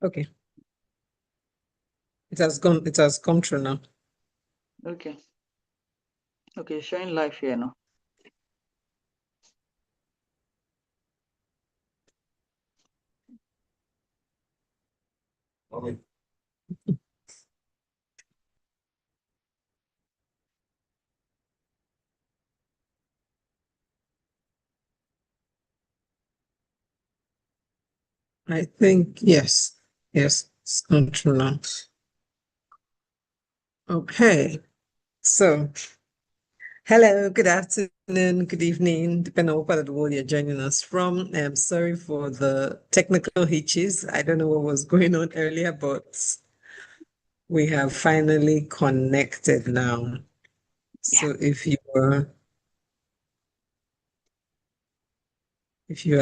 Okay. It has gone. It has come true now. Okay. Okay, showing live here now. Okay. I think yes. Yes, it's come true now. Okay. So, hello, good afternoon, good evening, depending on what part of the world you're joining us from. I'm sorry for the technical hitches. I don't know what was going on earlier, but we have finally connected now. So if you are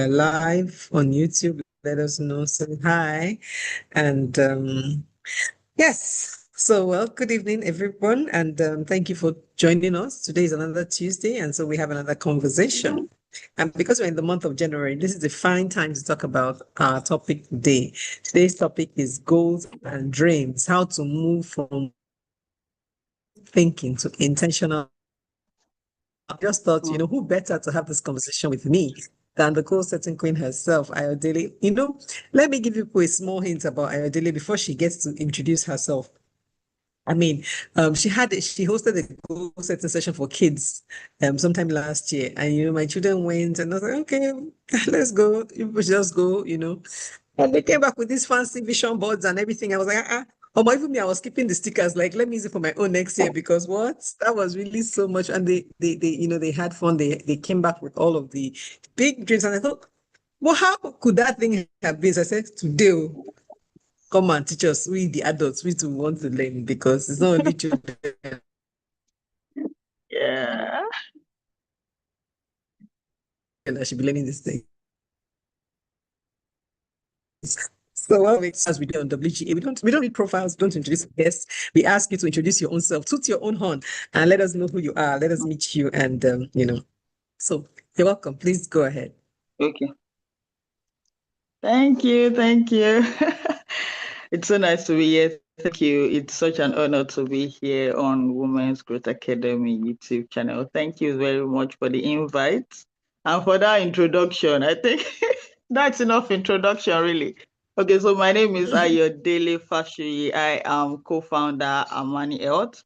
live on YouTube, let us know. Say hi. And yes. So, well, good evening, everyone, and thank you for joining us. Today is another Tuesday, and so we have another conversation. And because we're in the month of January, this is a fine time to talk about our topic today. Today's topic is goals and dreams, how to move from thinking to intentional. I just thought, who better to have this conversation with me than the goal-setting queen herself, Ayodele. Let me give you a small hint about Ayodele before she gets to introduce herself. I mean, she hosted a goal setting session for kids sometime last year. And my children went and I was like, okay, let's go. You just go, And they came back with these fancy vision boards and everything. I was like, or even me, I was keeping the stickers, like, let me use it for my own next year because that was really so much. And they had fun. They came back with all of the big dreams. And I thought, well, how could that thing have been? So I said, today, come and teach us, we the adults, we too want to learn because it's not only children Yeah. that should be learning this thing. So what as we do on WGA, we don't read profiles, don't introduce guests. We ask you to introduce your own self, toot your own horn, and let us know who you are. Let us meet you, and So you're welcome. Please go ahead. Okay. Thank you. It's so nice to be here. Thank you. It's such an honor to be here on Women's Growth Academy YouTube channel. Thank you very much for the invite and for that introduction. I think that's enough introduction, really. Okay, so my name is Ayodele Fasuyi. I am co-founder Amani Health.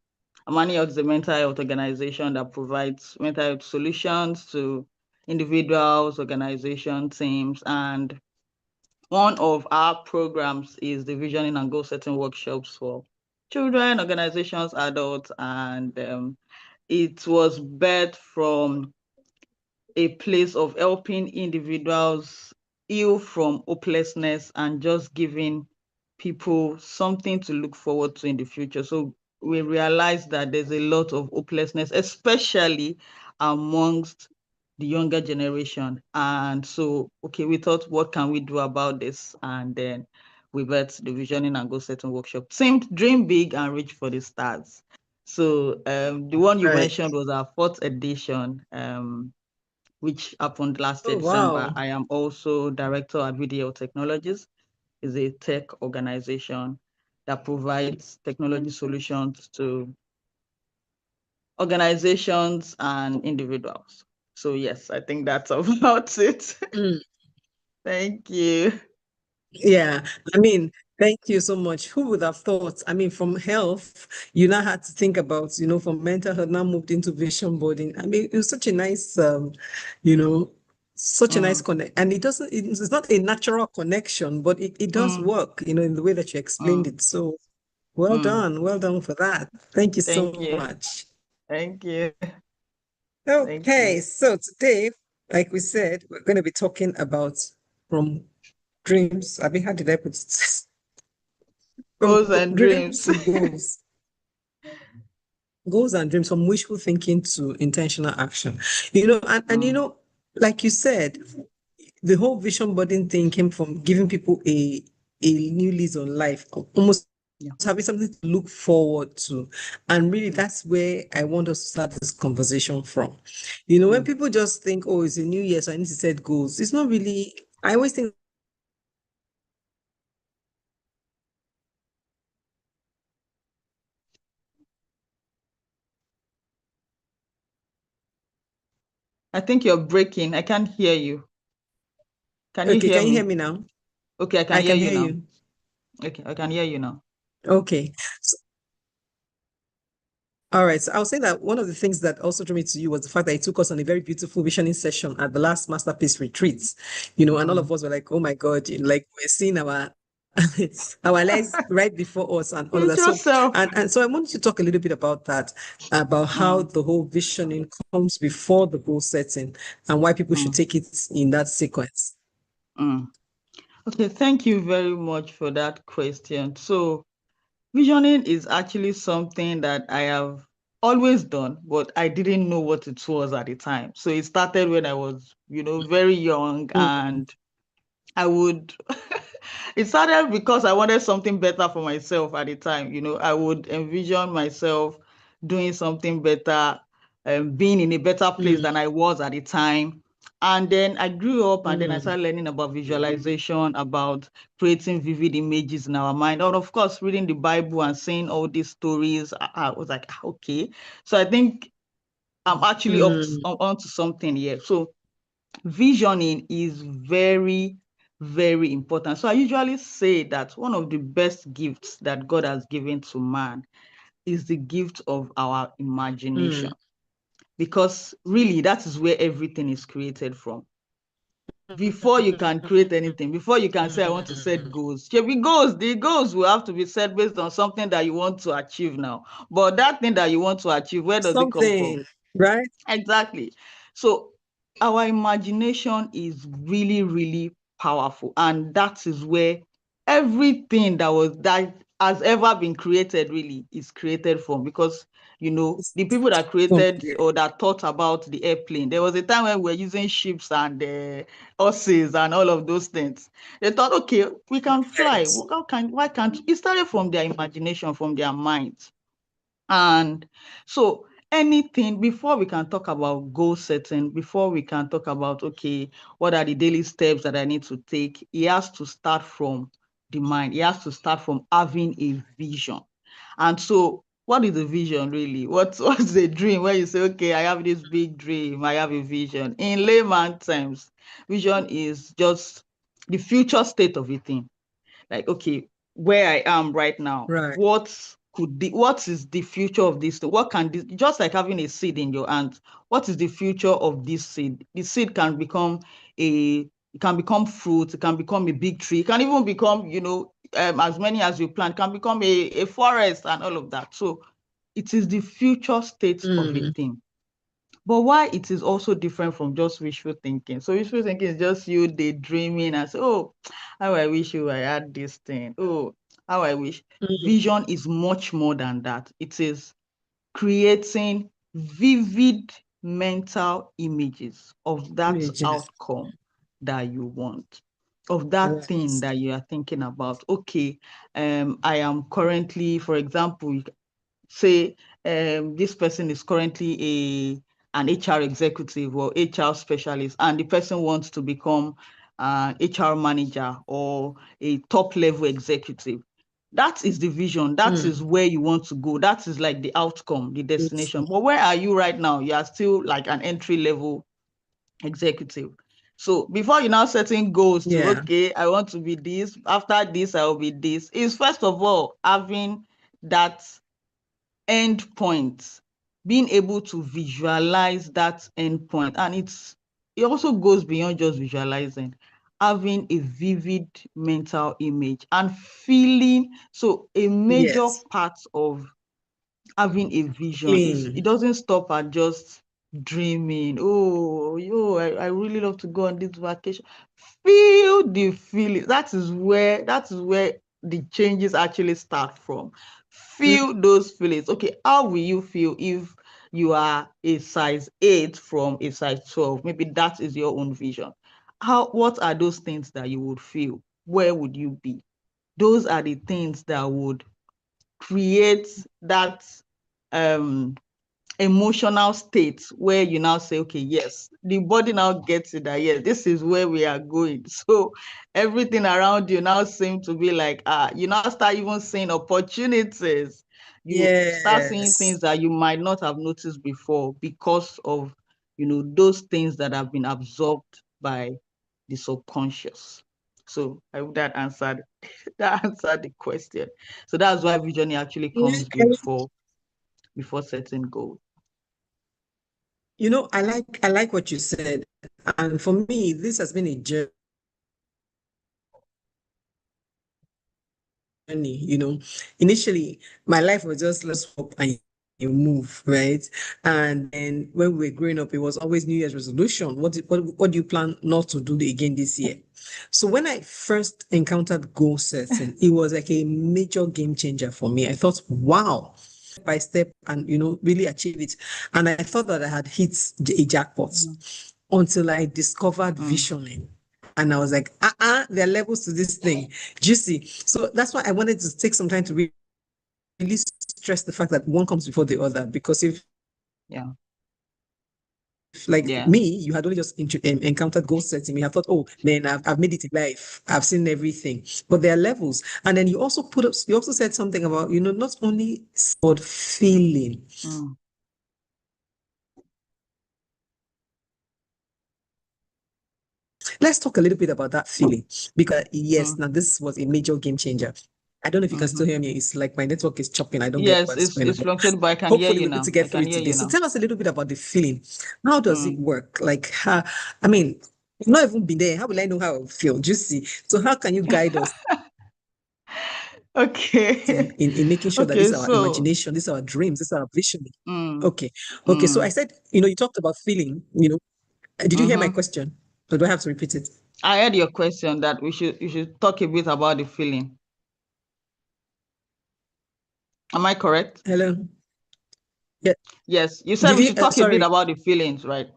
Amani Health is a mental health organization that provides mental health solutions to individuals, organization teams, and one of our programs is the visioning and goal setting workshops for children, organizations, adults, and it was birthed from a place of helping individuals heal from hopelessness and just giving people something to look forward to in the future. So we realized that there's a lot of hopelessness, especially amongst the younger generation. And so, okay, we thought, what can we do about this? And then we birthed the Visioning and Goal Setting Workshop. Same, dream big and reach for the stars. So the one you mentioned was our 4th edition, which happened last year, December. Wow. I am also director at VDL Technologies. It's a tech organization that provides technology solutions to organizations and individuals. So yes, I think that's about it. Thank you. Yeah, thank you so much. Who would have thought? From health, you now had to think about, from mental health, now moved into vision boarding. It was such a nice, such a nice connect. And it's not a natural connection, but it does work, in the way that you explained it. So well done for that. Thank you so much. Thank you. Okay, so today, like we said, we're going to be talking about from dreams. How did I put it? Goals and dreams dreams. to goals. Goals and dreams, from wishful thinking to intentional action. Like you said, the whole vision boarding thing came from giving people a new lease on life, almost Yeah. having something to look forward to. And really, that's where I want us to start this conversation from. When Mm. people just think, oh, it's a new year, so I need to set goals. It's not really, I always think I think you're breaking. I can't hear you. Can you okay, hear can you hear me? me now? Okay, I can I hear can you hear now. you. Okay, I can hear you now. Okay. All right. So I was saying that one of the things that also drew me to you was the fact that it took us on a very beautiful visioning session at the last Masterpiece retreat, and all Mm. of us were like, oh my God, like we're seeing our our lives right before us and all of that. Future So self. and so I wanted to talk a little bit about that, about how Mm. the whole visioning comes before the goal setting and why people should Mm. take it in that sequence. Mm. Okay, thank you very much for that question. So, visioning is actually something that I have always done, but I didn't know what it was at the time. So it started when I was, very young, Mm, and I would it started because I wanted something better for myself at the time. I would envision myself doing something better, being in a better place mm, than I was at the time. And then I grew up and then I mm, started learning about visualization, about creating vivid images in our mind. And of course, reading the Bible and seeing all these stories, I was like, okay. So I think I'm actually mm, onto something here. So visioning is very, very important. So I usually say that one of the best gifts that God has given to man is the gift of our imagination, mm, because really that is where everything is created from. Before you can create anything, before you can say, I want to set mm. goals, the goals will have to be set based on something that you want to achieve now. But that thing that you want to achieve, where does it come from? Something, right? Exactly. So our imagination is really, really powerful. And that is where everything that has ever been created really is created from. Because, the people that From created there. or that thought about the airplane, there was a time when we were using ships and horses and all of those things. They thought, okay, we can fly. Yes. Why can't it started from their imagination, from their minds. And so anything, before we can talk about goal setting, before we can talk about, okay, what are the daily steps that I need to take, it has to start from the mind. It has to start from having a vision. And so what is a vision really? What's a dream? When you say, okay, I have this big dream, I have a vision. In layman terms, vision is just the future state of a thing. Like, okay, where I am right now, Right. what is the future of this? What can this, just like having a seed in your hand, what is the future of this seed? The seed can become it can become fruit, it can become a big tree, it can even become, as many as you plant, can become a forest and all of that. So it is the future state of a Mm, thing. But why it is also different from just wishful thinking. So wishful thinking is just you daydreaming and say, oh, how I wish I had this thing. Oh, how I wish. mm. Vision is much more than that. It is creating vivid mental images of that Images. outcome that you want, of that thing Right. that you are thinking about. Okay, I am currently, for example, say this person is currently an HR executive or HR specialist, and the person wants to become an HR manager or a top level executive. That is the vision. That is Mm. where you want to go. That is like the outcome, the It's- destination. But where are you right now? You are still like an entry level executive. So before you now setting goals to, Yeah. okay, I want to be this, after this, I will be this, is first of all having that end point, being able to visualize that end point. And it also goes beyond just visualizing, having a vivid mental image and feeling. So a major Yes. part of having a vision is it Clean. doesn't stop at just dreaming. Oh, I really love to go on this vacation. Feel the feeling. That is where the changes actually start from. Mm, Feel those feelings. Okay, how will you feel if you are a size 8 from a size 12? Maybe that is your own vision. What are those things that you would feel? Where would you be? Those are the things that would create that emotional state where you now say, okay, yes, the body now gets it that, yes, this is where we are going. So everything around you now seems to be like, you now start even seeing opportunities. You start seeing things Yes. that you might not have noticed before because of, those things that have been absorbed by the subconscious. So I hope that answered the question. So that's why visioning actually Yeah, comes before setting goals. I like what you said. And for me, this has been a journey. Initially, my life was just let's hope and you move, right? And then when we were growing up, it was always New Year's resolution. What do you plan not to do again this year? So when I first encountered goal setting, it was like a major game changer for me. I thought, wow, by step and really achieve it. And I thought that I had hit a jackpot until I discovered Mm. visioning. And I was like, there are levels to this thing. Juicy. So that's why I wanted to take some time to really stress the fact that one comes before the other. Because if, Yeah. like Yeah. me, you had only just encountered goal setting, you have thought, oh man, I've made it in life, I've seen everything. But there are levels. And then you also said something about, not only but feeling. Mm. Let's talk a little bit about that feeling because yes, Mm. now this was a major game changer. I don't know if you can still Mm-hmm. hear me. It's like my network is chopping. I don't get Yes, what's going it's on. fluctuated, but I can hear Hopefully, you we're going to now. get I through can it hear today. you So now. tell us a little bit about the feeling. How does it Mm. work? Like, I mean, I've not even been there. How will I know how I feel? Just see. So how can you guide us in, Okay. in, in making sure that this Okay, is our so imagination, this is our dreams, this is our vision? mm, Okay. Okay. So I mm, said, you talked about feeling, did you hear my mm-hmm. question? Or do I have to repeat it? I heard your question that you should talk a bit about the feeling. Am I correct? Hello. Yeah. Yes, you said Did we you, should talk a bit sorry. about the feelings, right?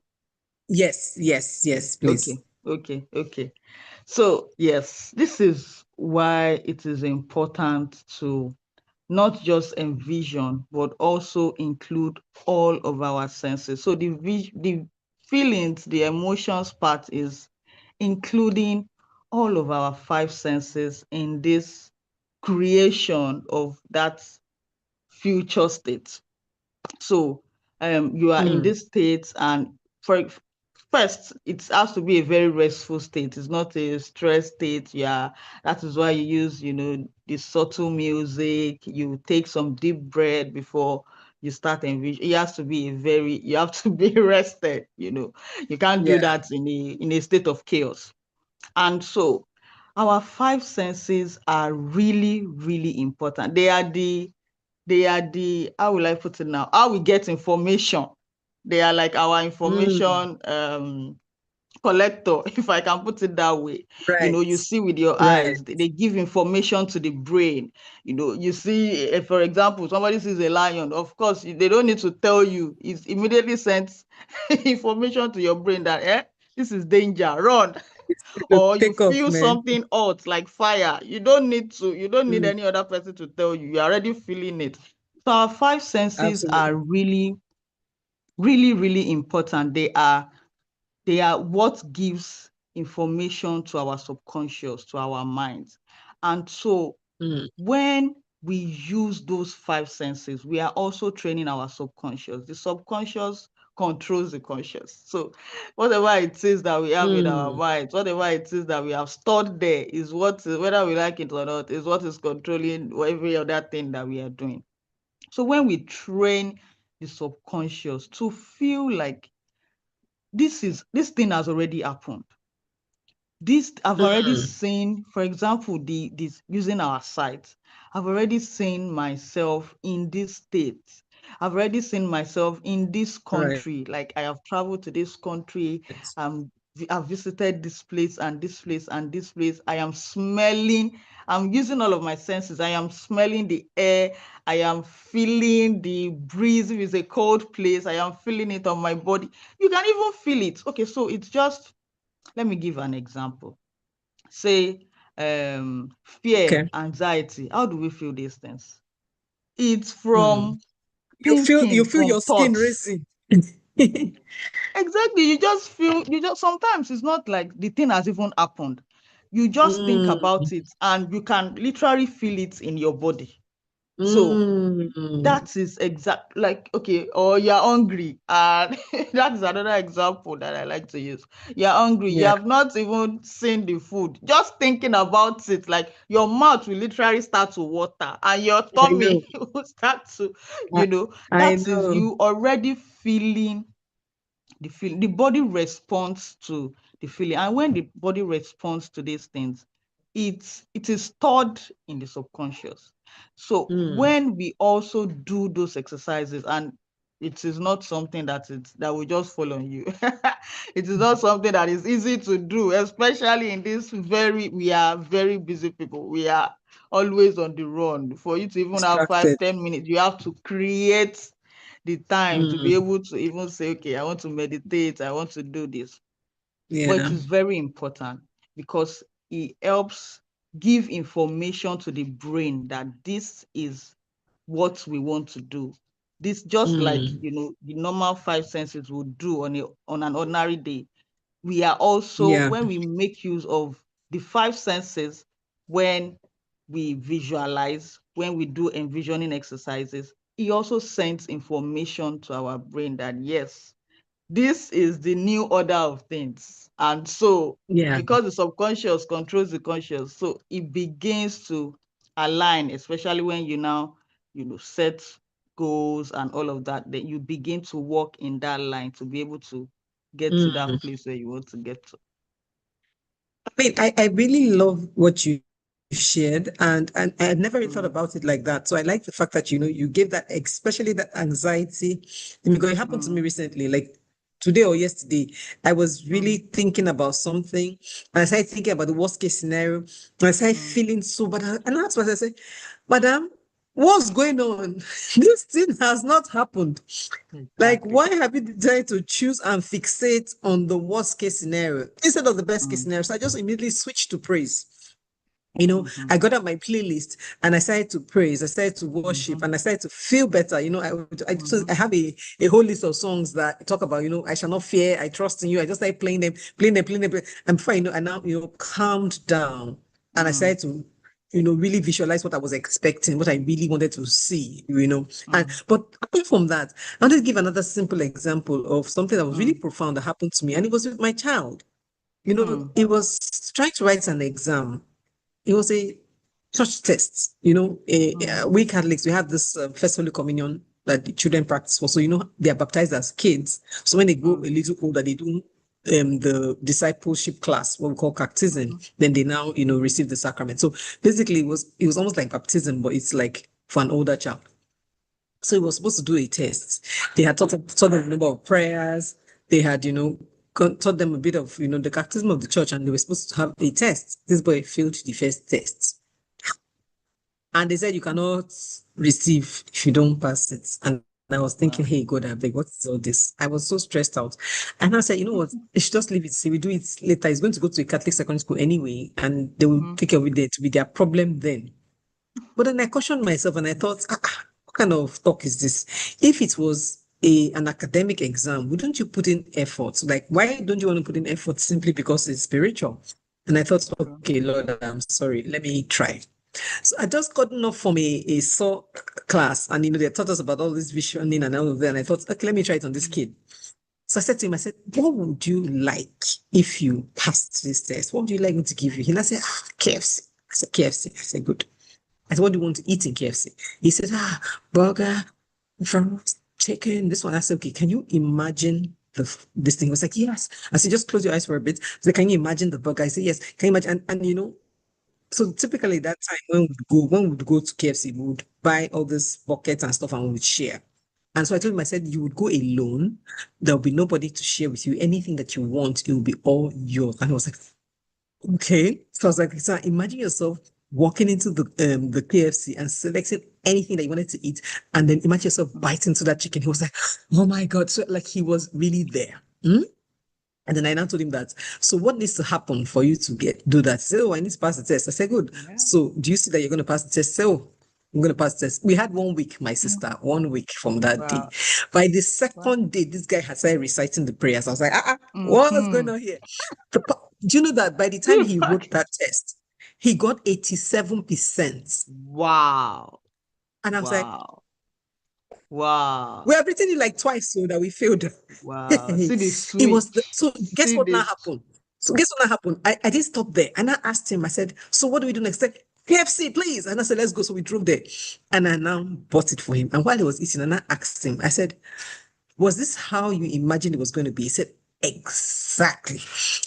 Yes, yes, yes, Okay, please. okay. So yes, this is why it is important to not just envision, but also include all of our senses. So the feelings, the emotions part is including all of our five senses in this creation of that future state. So you are in Mm, this state, and for first, it has to be a very restful state. It's not a stress state. Yeah, that is why you use, the subtle music. You take some deep breath before you start envision. It has to be you have to be rested. You can't do yeah. that in a state of chaos. And so, our five senses are really, really important. They are the how will I put it now? How we get information. They are like our Mm, information collector, if I can put it that way. right, You see with your right. eyes, they give information to the brain. You see, for example, somebody sees a lion, of course, they don't need to tell you. It immediately sends information to your brain that, this is danger, run. To Or you take off, feel man. something hot like fire. You don't need Mm, any other person to tell you. You're already feeling it. So our five senses are absolutely. really, really, really important. They are what gives information to our subconscious, to our minds. And so Mm, when we use those five senses, we are also training our subconscious. The subconscious controls the conscious. So whatever it is that we have in our mm, minds, whatever it is that we have stored there is whether we like it or not, is what is controlling every other thing that we are doing. So when we train the subconscious to feel like this thing has already happened. This I've already mm, seen, for example, this using our sight. I've already seen myself in this state. I've already seen myself in this right. country. Like I have traveled to this country. I've visited this place and this place and this place. I am smelling. I'm using all of my senses. I am smelling the air. I am feeling the breeze. If it's a cold place, I am feeling it on my body. You can even feel it. Okay, so it's just, let me give an example. Say fear, Okay. anxiety. How do we feel these things? It's Mm. from You thinking, feel from your skin thoughts. racing. Exactly. You just feel, you just, sometimes it's not like the thing has even happened. You just think Mm, about it and you can literally feel it in your body. So mm. that is exact, like, okay, or you're hungry, and that is another example that I like to use. You're hungry, you Yeah, have not even seen the food, just thinking about it, like your mouth will literally start to water and your I know. tummy will start to, I, I that is know. you already feeling the feel. The body responds to the feeling, and when the body responds to these things, it is stored in the subconscious. So Mm, when we also do those exercises, and it is not something that will just fall on you. It is not something that is easy to do, especially in this we are very busy people. We are always on the run. For you to even have five, distracted. 10 minutes, you have to create the time to be Mm, able to even say, okay, I want to meditate, I want to do this. But it yeah. is very important because it helps give information to the brain that this is what we want to do. This, just like, Mm, the normal five senses would do on an ordinary day. We are also, yeah. when we make use of the five senses, when we visualize, when we do envisioning exercises, it also sends information to our brain that yes, this is the new order of things. And so, Yeah. because the subconscious controls the conscious, so it begins to align, especially when you now, set goals and all of that, then you begin to walk in that line to be able to get to Mm. that place where you want to get to. I mean, I really love what you shared, and I had never really thought Mm, about it like that. So I like the fact that you gave that, especially that anxiety. Because it happened to me mm, recently, like today or yesterday. I was really mm, thinking about something, and I started thinking about the worst case scenario, and I started mm. feeling so bad. And that's what I said, Madam, what's going on? This thing has not happened. Like, Exactly. why have you decided to choose and fixate on the worst case scenario instead of the best case Mm, scenario? So I just immediately switched to praise. mhm, I got out my playlist and I started to praise, I started to worship, mhm, and I started to feel better. So I mhm, have a whole list of songs that talk about, I shall not fear, I trust in you. I just started playing them, playing them, playing them. And before I now, calmed down and I mm, started to, really visualize what I was expecting, what I really wanted to see. mm, But apart from that, I want to give another simple example of something that was really mm, profound that happened to me, and it was with my child. mm, It was trying to write an exam. It was a church test. mm, We Catholics, we have this First Holy Communion that the children practice for. So, they are baptized as kids. So when they go a mm, little older, they do the discipleship class, what we call catechism. mhm, Then they now, receive the sacrament. So basically, it was almost like baptism, but it's like for an older child. So he was supposed to do a test. They had taught them a number of prayers. They had, taught them a bit of, the catechism of the church, and they were supposed to have a test. This boy failed the first test. And they said you cannot receive if you don't pass it. And I was thinking, hey, wow. God, I beg, what is all this? I was so stressed out. And I said, you know what? They should just leave it. See, we do it later. He's going to go to a Catholic secondary school anyway, and they will Mhm, take care of it there to be their problem then. But then I cautioned myself and I thought, what kind of talk is this? If it was an academic exam, wouldn't you put in effort? Like, why don't you want to put in effort simply because it's spiritual? And I thought, true. okay, Lord, I'm sorry. Let me try. So I just gotten off from a saw class, and they taught us about all this visioning and all of that. And I thought, okay, let me try it on this Mm, kid. So I said to him, I said, what would you like if you passed this test? What would you like me to give you? And I said, KFC. I said, KFC. I said, good. I said, what do you want to eat in KFC? He said, burger, fries, chicken, this one. I said, okay, can you imagine this thing? He was like, yes. I said, just close your eyes for a bit. I said, can you imagine the burger? I said, yes. Can you imagine? And so typically that time when we would go to KFC, we would buy all this buckets and stuff and we would share. And so I told him, I said, you would go alone. There'll be nobody to share with you. Anything that you want, it will be all yours. And I was like, okay. So I was like, so imagine yourself walking into the KFC and selecting anything that you wanted to eat, and then imagine yourself mm, biting into that chicken. He was like, oh my God. So like he was really there. And then I now told him that. So what needs to happen for you to do that? He said, oh, I need to pass the test. I said, good. yeah. So do you see that you're going to pass the test? So I'm going to pass the test. We had 1 week, my sister, 1 week from that day. Wow. By the Wow. second day, this guy had started reciting the prayers. I was like, what's going on here? Do you know that by the time he wrote that test, he got 87%? Wow. And I was like, Wow. Wow. we have written it like twice so that we failed. Wow. See the It was switch. so guess See what now this. happened? So guess what now happened? I didn't stop there. And I asked him, I said, so what do we do next? He said, KFC, please. And I said, let's go. So we drove there. And I now bought it for him. And while he was eating, and I asked him, I said, was this how you imagined it was going to be? He said, exactly.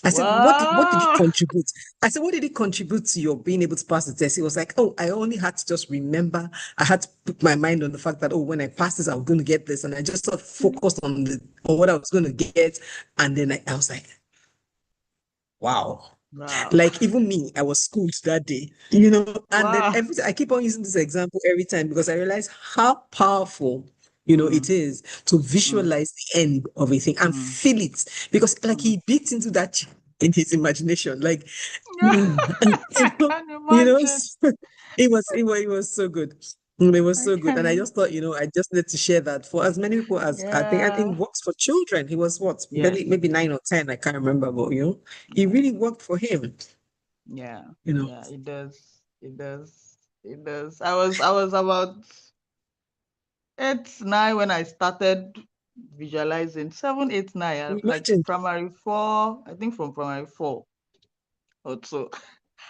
I said, what did it Wow. contribute? I said, what did it contribute to your being able to pass the test? He was like, oh, I only had to just remember. I had to put my mind on the fact that, oh, when I pass this, I'm going to get this. And I just sort of focused on what I was going to get. And then I was like, wow. Wow. Like even me, I was schooled that day, you know, and then Wow. I keep on using this example every time because I realize how powerful, Mm, it is to mm, visualize the end of a thing and mm, feel it because like mm. he beat into that in his imagination, like, I can you know, imagine. it was so good. It was I so good. And I can. just thought, I just need to share that for as many people as I think. And it Yeah. works for children. He was what, Yes. maybe 9 or 10, I can't remember, but it Yeah. really worked for him, Yeah. you know. Yeah. It does. It does. It does. I was about 8, 9 when I started visualizing. 7, 8, 9. Like Imagine. primary four. I think from primary four or so.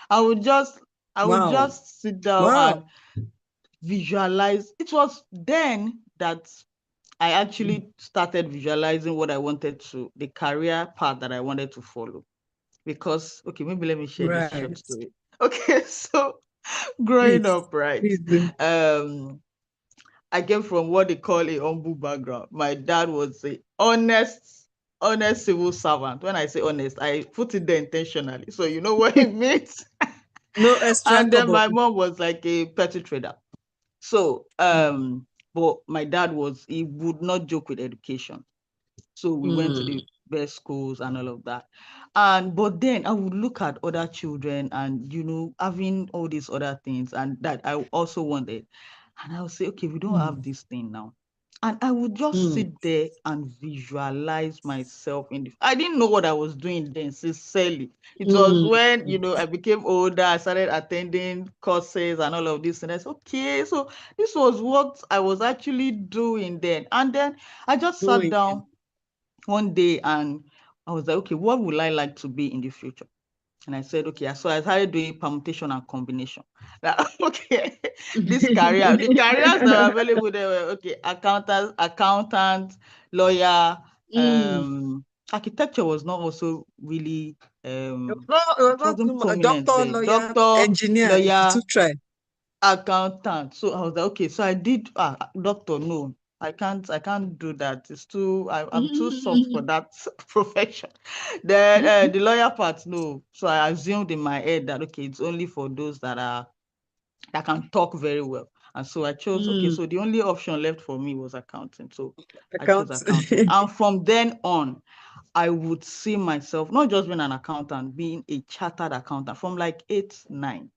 I would just I would Wow. just sit down Wow. and visualize. It was then that I actually started visualizing what I wanted to, the career path that I wanted to follow. Because, okay, maybe let me share this short Right. story. Okay, so growing Please. up, right? Please do. Um, I came from what they call a humble background. My dad was a honest civil servant. When I say honest, I put it there intentionally. So you know what it means. No extra And then couple. my mom was like a petty trader. So, but my dad he would not joke with education. So we went to Mm, the best schools and all of that. But then I would look at other children and, having all these other things and that I also wanted. And I would say, okay, we don't have mm, this thing now. And I would just mm, sit there and visualize myself I didn't know what I was doing then, sincerely. It was mm, when, I became older, I started attending courses and all of this. And I said, okay, so this was what I was actually doing then. And then I just sat doing. down one day and I was like, okay, what would I like to be in the future? And I said, okay, so I started doing permutation and combination. Okay, the careers that were available there were, okay, accountant, lawyer, Mm. architecture was not also really, It it wasn't was not a prominent doctor, there. lawyer, Doctor, engineer, if you lawyer, to try. accountant. So I was like, okay, so I did doctor. No, I can't do that. I'm too soft for that profession. Then the lawyer part, no. So I assumed in my head that okay, it's only for those that can talk very well. And so I chose, okay, Mm, so the only option left for me was accounting. So I chose account. accounting. And from then on, I would see myself not just being an accountant, being a chartered accountant from like 8, 9.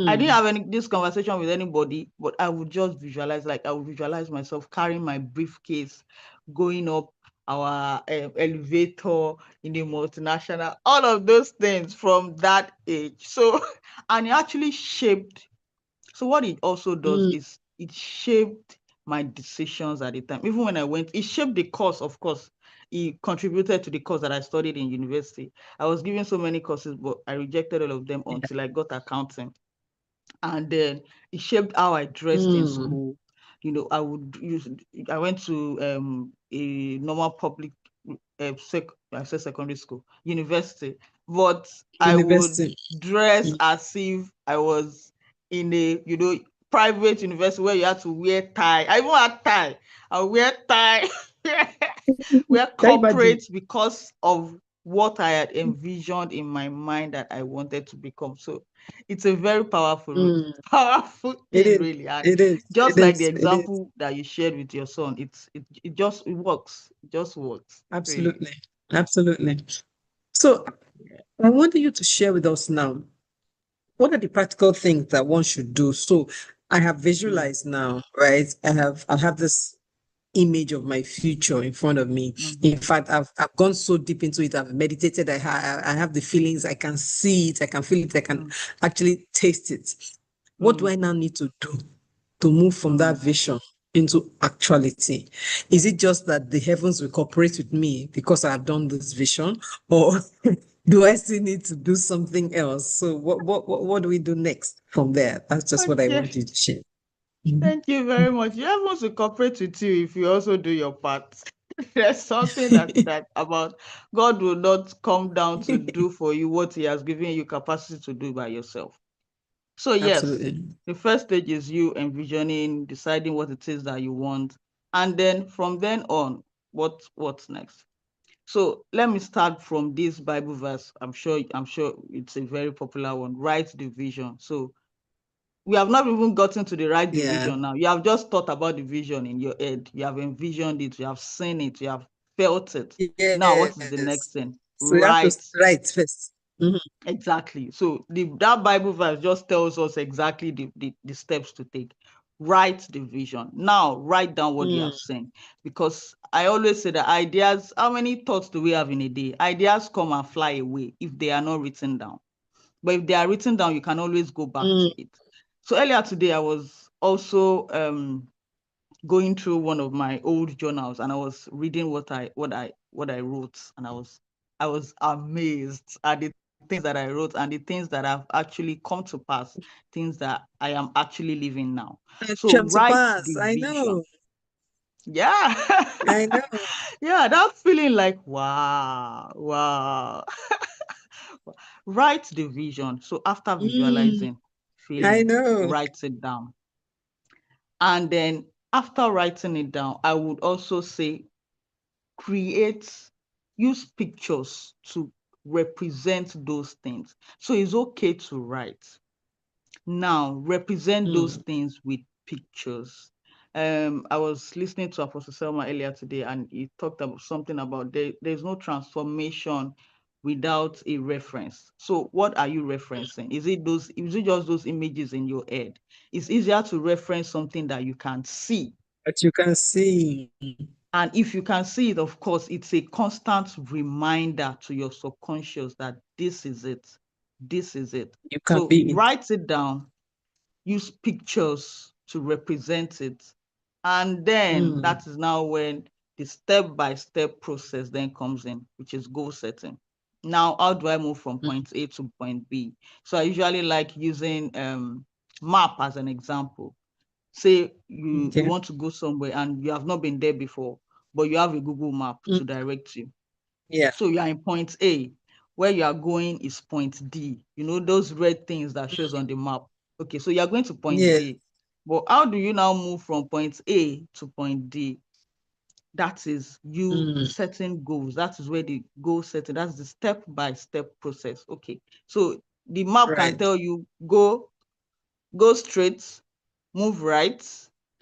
I didn't Mm, have this conversation with anybody, but I would just visualize, like I would visualize myself carrying my briefcase, going up our elevator in the multinational, all of those things from that age. So, and it actually shaped. So what it also does mm, is it shaped my decisions at the time. Even when it shaped the course, of course. It contributed to the course that I studied in university. I was given so many courses, but I rejected all of them until I got accounting. And then it shaped how I dressed in mm. school. I went to a normal public I said secondary school, university, but I would University. dress Mm, as if I was in a private university where you had to wear tie. I even had tie. I wear tie, wear can you imagine? corporate because of what I had envisioned in my mind that I wanted to become. So it's a very powerful, Mm, powerful it thing, is. really. And It is. just It like the is. It is. example that you shared with your son, it works. It just works, really. Absolutely. Absolutely. So Yeah. I want you to share with us now, what are the practical things that one should do? So I have Mm, visualized now, right? I have this image of my future in front of me. In mhm, fact, I've gone so deep into it. I've meditated. I have the feelings. I can see it. I can feel it. I can mm, actually taste it. What do mm, I now need to do to move from that mm. vision into actuality? Is it just that the heavens will cooperate with me because I have done this vision, or do I still need to do something else? So what do we do next from there? That's just what I Okay. want you to share. Mhm. Thank you very much. You have to cooperate with you if you also do your part. There's something that about God will not come down to do for you what He has given you capacity to do by yourself. So yes, Absolutely. the first stage is you envisioning, deciding what it is that you want, and then from then on, what's next? So let me start from this Bible verse. I'm sure it's a very popular one. Write the vision. So we have not even gotten to the right Yeah. division now. You have just thought about the vision in your head. You have envisioned it. You have seen it. You have felt it. Now, what is the next Yes. thing? So you have to Write. write first. Mhm. Exactly. So that Bible verse just tells us exactly the steps to take. Write the vision. Now, write down what you Mm. have seen. Because I always say that ideas, how many thoughts do we have in a day? Ideas come and fly away if they are not written down. But if they are written down, you can always go back Mm. to it. So earlier today, I was also going through one of my old journals, and I was reading what I wrote, and I was amazed at the things that I wrote and the things that have actually come to pass, things that I am actually living now. It So came to write pass. the I vision. know. Yeah. I know. Yeah, that feeling like wow, wow. Write the vision. So after Mm. visualizing, I feeling, know. write it down. And then after writing it down, I would also say create, use pictures to represent those things. So it's okay to write. Now, represent those Mm. things with pictures. I was listening to Apostle Selma earlier today, and he talked about something about there's no transformation without a reference. So, what are you referencing? Is it just those images in your head? It's easier to reference something that you can see. But you can see And if you can see it, of course, it's a constant reminder to your subconscious that this is it. This is it. you can So be it. write it down, use pictures to represent it. And then Mm. that is now when the step-by-step process then comes in, which is goal setting. Now, how do I move from Mm. point A to point B? So I usually like using map as an example. Say you Okay. want to go somewhere and you have not been there before, but you have a Google map Mm. to direct you. Yeah. So you are in point A. Where you are going is point D. You know those red things that shows Mm. on the map. Okay, so you are going to point Yes. A. But how do you now move from point A to point D? That is you Mm. setting goals. That is where the goal setting, that's the step-by-step process. Okay. So the map can Right. tell you go straight, move right,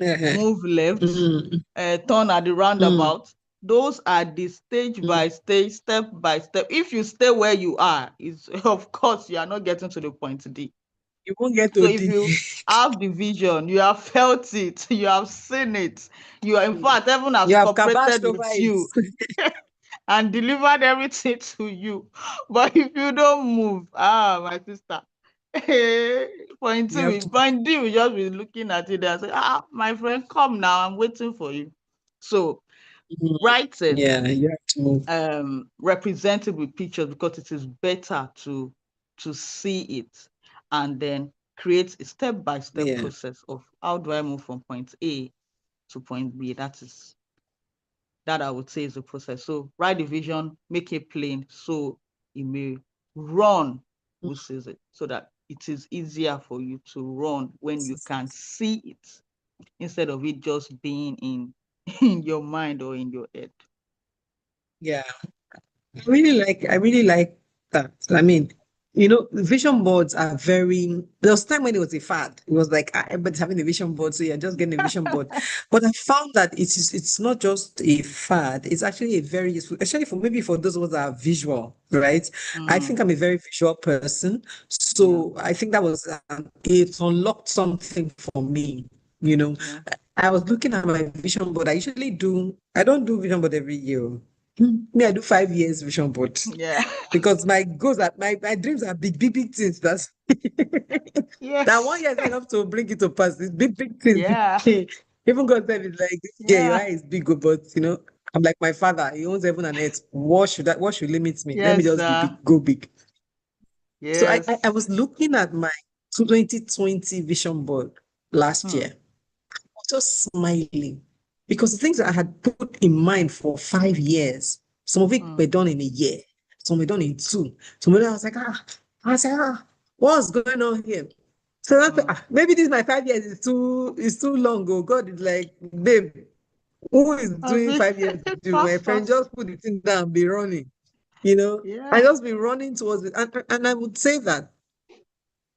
Uh-huh. move left, Mm. turn at the Mm. roundabout. Those are the stage Mm. by stage, step by step. If you stay where you are, is of course you are not getting to the point D. You won't get So to if D. you have the vision, you have felt it, you have seen it, you are in fact heaven has You have kabashed cooperated over with it. you and delivered everything to you. But if you don't move, my sister, You have to. point D will just be looking at it and say, my friend, come now, I'm waiting for you. So Mm. write it, Yeah, you have to move. represent it with pictures because it is better to see it, and then create a step-by-step Yeah. process of how do I move from point A to point B. That I would say is the process. So write the vision, make it plain so it may run who sees it, so that it is easier for you to run when you can see it instead of it just being in in your mind or in your head. Yeah. I really like that. I mean, vision boards are very. There was a time when it was a fad. It was like everybody's having a vision board, so you're just getting a vision board. But I found that it's not just a fad. It's actually a very useful, especially for maybe for those of us that are visual, right? I think I'm a very visual person, Yeah. so I think that was it unlocked something for me. You know, Yeah. I was looking at my vision board. I usually do. I don't do vision board every year. Me, I do 5 years vision board Yeah. because my goals are my dreams are big, big, big things. That's that one Yes. year is not enough to bring it to pass. It's big, big things. Yeah. Even God said it's like, yeah, your Yeah. eye is big, oh, but I'm like my father. He owns heaven and earth. What should limit me? Let me Yes, just be sir. big, go big. So I Yes. was looking at my 2020 vision board last Hmm. year, just smiling because the things that I had put in mind for 5 years, some of it Hmm. were done in a year, some were done in two. Some of it I was like, what's going on here? So that's Hmm. maybe this my 5 years is too long. Oh, God is like, babe, who is A doing bit 5 years with you? My fast, friend, fast. just put the thing down, be running. You know, I Yeah. just be running towards it. And I would say that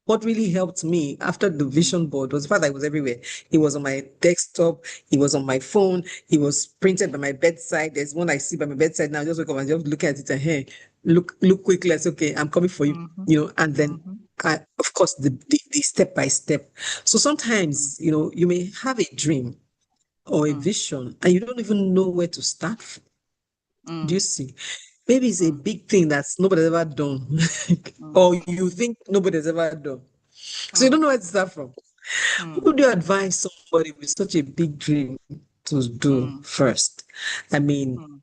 what really helped me after the Hmm. vision board was the fact that it was everywhere. It was on my desktop, it was on my phone, it was printed by my bedside. There's one I see by my bedside now. I just wake up and just look at it and hey, look quickly. I say, okay, I'm coming for you, Mm-hmm. and then Mm-hmm. of course the step by step. So Hmm. sometimes, you may have a dream or a Hmm. vision and you don't even know where to start from. Do Hmm. you see? Maybe it's a Hmm. big thing that's nobody's ever done, Hmm. or you think nobody's ever done. So you Hmm. don't know where to start from. Hmm. What would you advise somebody with such a big dream to do Hmm. first? I mean, Hmm.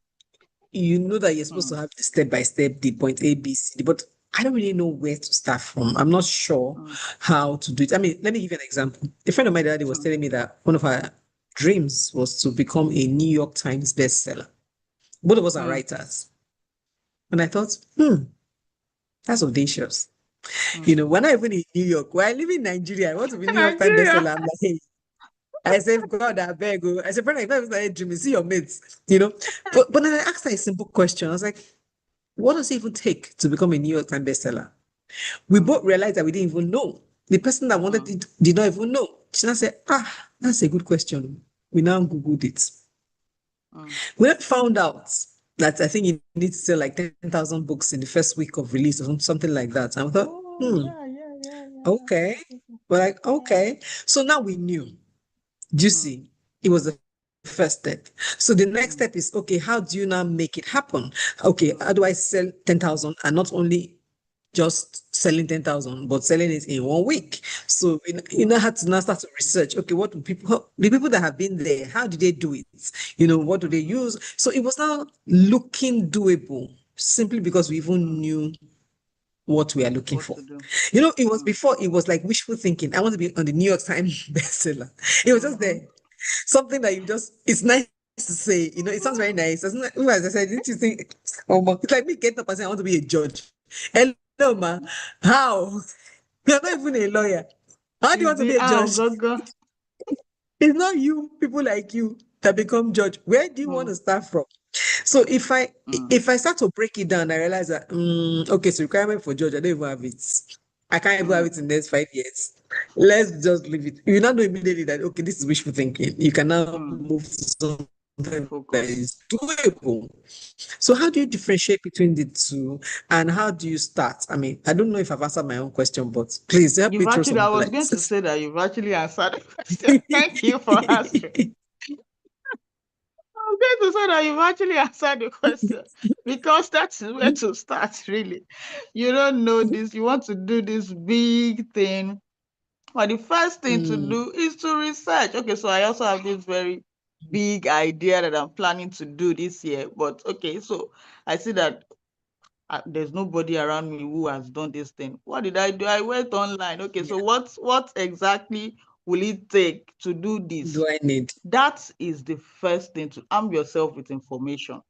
you know that you're supposed Hmm. to have the step by step, the point A, B, C, D, but I don't really know where to start from. I'm not sure Hmm. how to do it. I mean, let me give you an example. A friend of my daddy was Hmm. telling me that one of her dreams was to become a New York Times bestseller. Both of us are Hmm. writers. And I thought, that's audacious. Hmm. We're not even in New York. We're living in Nigeria. I want to be New York Times Nigeria. bestseller. I'm like, hey, I said, God, I beg you. I said, brother, if I was like dreaming, see your mates, But then I asked her a simple question. I was like, what does it even take to become a New York Times bestseller? We Hmm. both realized that we didn't even know. The person that wanted Hmm. it did not even know. She now said, that's a good question. We now Googled it. Hmm. We then found out that I think you need to sell like 10,000 books in the first week of release or something like that. And I thought, Oh, yeah, yeah, yeah, yeah, okay. We're like, yeah. okay. So now we knew. Do you Hmm. see? It was the first step. So the next step Hmm. is okay, how do you now make it happen? Okay, how do Hmm. I sell 10,000 and not only just selling 10,000, but selling it in 1 week? So you Hmm. know how to now start to research. Okay, what do the people that have been there, how do they do it? What do they Hmm. use? So it was now looking doable simply because we even Hmm. knew what we are looking What for. to do? It was Hmm. before it was like wishful thinking. I want to be on the New York Times bestseller. It was just Mm-hmm. there. Something that it's nice to say, it sounds very nice. As I said, didn't you think, oh, it's like me getting up and saying, I want to be a judge. Hello, ma. How? You're not even a lawyer. How do you want to Is be a it judge? how Gaga? It's not you, people like you, that become judge. Where do you want Hmm. to start from? So Hmm. if I start to break it down, I realize that okay, so requirement for judge, I don't even have it. I can't even have Hmm. it in the next 5 years. Let's just leave it. You now know immediately that okay, this is wishful thinking. You can now Hmm. move to something that Focus. is doable. So how do you differentiate between the two, and how do you start? I mean, I don't know if I've answered my own question, but please help me You've throw actually, I some was light. going to say that you've actually answered the question. Thank you for answering. I was going to say that you've actually answered the question because that's where to start, really. You don't know this, you want to do this big thing. But the first thing to Mm, do is to research. Okay, so I also have this very big idea that I'm planning to do this year. But okay, so I see that there's nobody around me who has done this thing. What did I do? I went online. Okay, so yeah. what exactly will it take to do this? Do I need? That is the first thing, to arm yourself with information.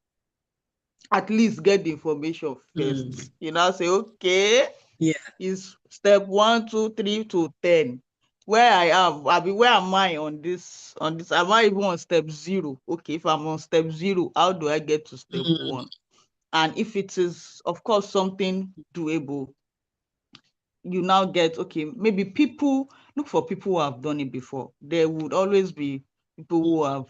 At least get the information Mm, first. You now say, okay, yeah. is step 1, 2, 3 to 10. Where where am I on this? Am I even on step 0? Okay, if I'm on step 0, how do I get to step Mm, 1? And if it is, of course, something doable, you now get, okay, maybe people look for people who have done it before. There would always be people who have,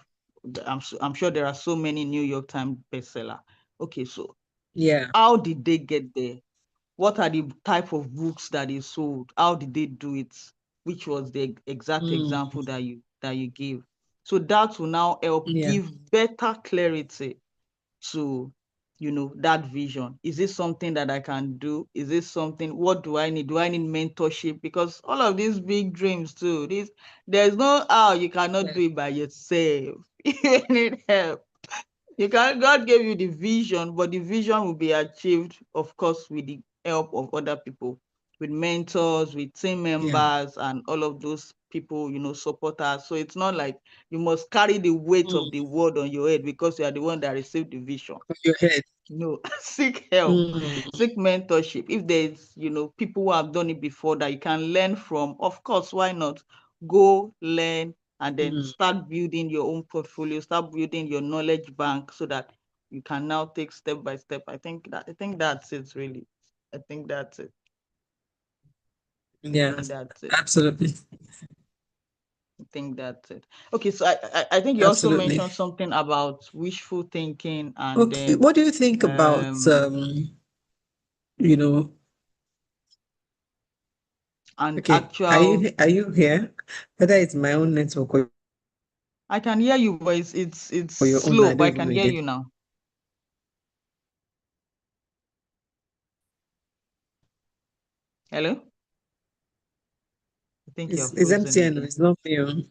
I'm sure there are so many New York Times bestseller. Okay, so Yeah. how did they get there? What are the type of books that they sold? How did they do it? Which was the exact Mm, example that you gave? So that will now help yeah. give better clarity to, that vision. Is this something that I can do? Is this something, what do I need? Do I need mentorship? Because all of these big dreams too, there's no how you cannot Yeah. do it by yourself. You need help. God gave you the vision, but the vision will be achieved, of course, with the help of other people, with mentors, with team Yeah. members, and all of those people, supporters. So it's not like you must carry the weight of Mm, the world on your head because you are the one that received the vision. on your head. No, seek help, Mm, seek mentorship. If there's, people who have done it before that you can learn from, of course, why not? Go learn and then mm, start building your own portfolio, start building your knowledge bank so that you can now take step by step. I think that's it really. I think that's it. I yeah. think that's it. Absolutely. I think that's it. Okay, so I think you also Absolutely. mentioned something about wishful thinking and Okay. then What do you think about you know, and okay, actual. are you here? Whether it's my own network I can hear you, but it's or your own, slow, I but don't I even can know hear again. you now. Hello? I think you're It's frozen MTN, again. it's not me. Oh.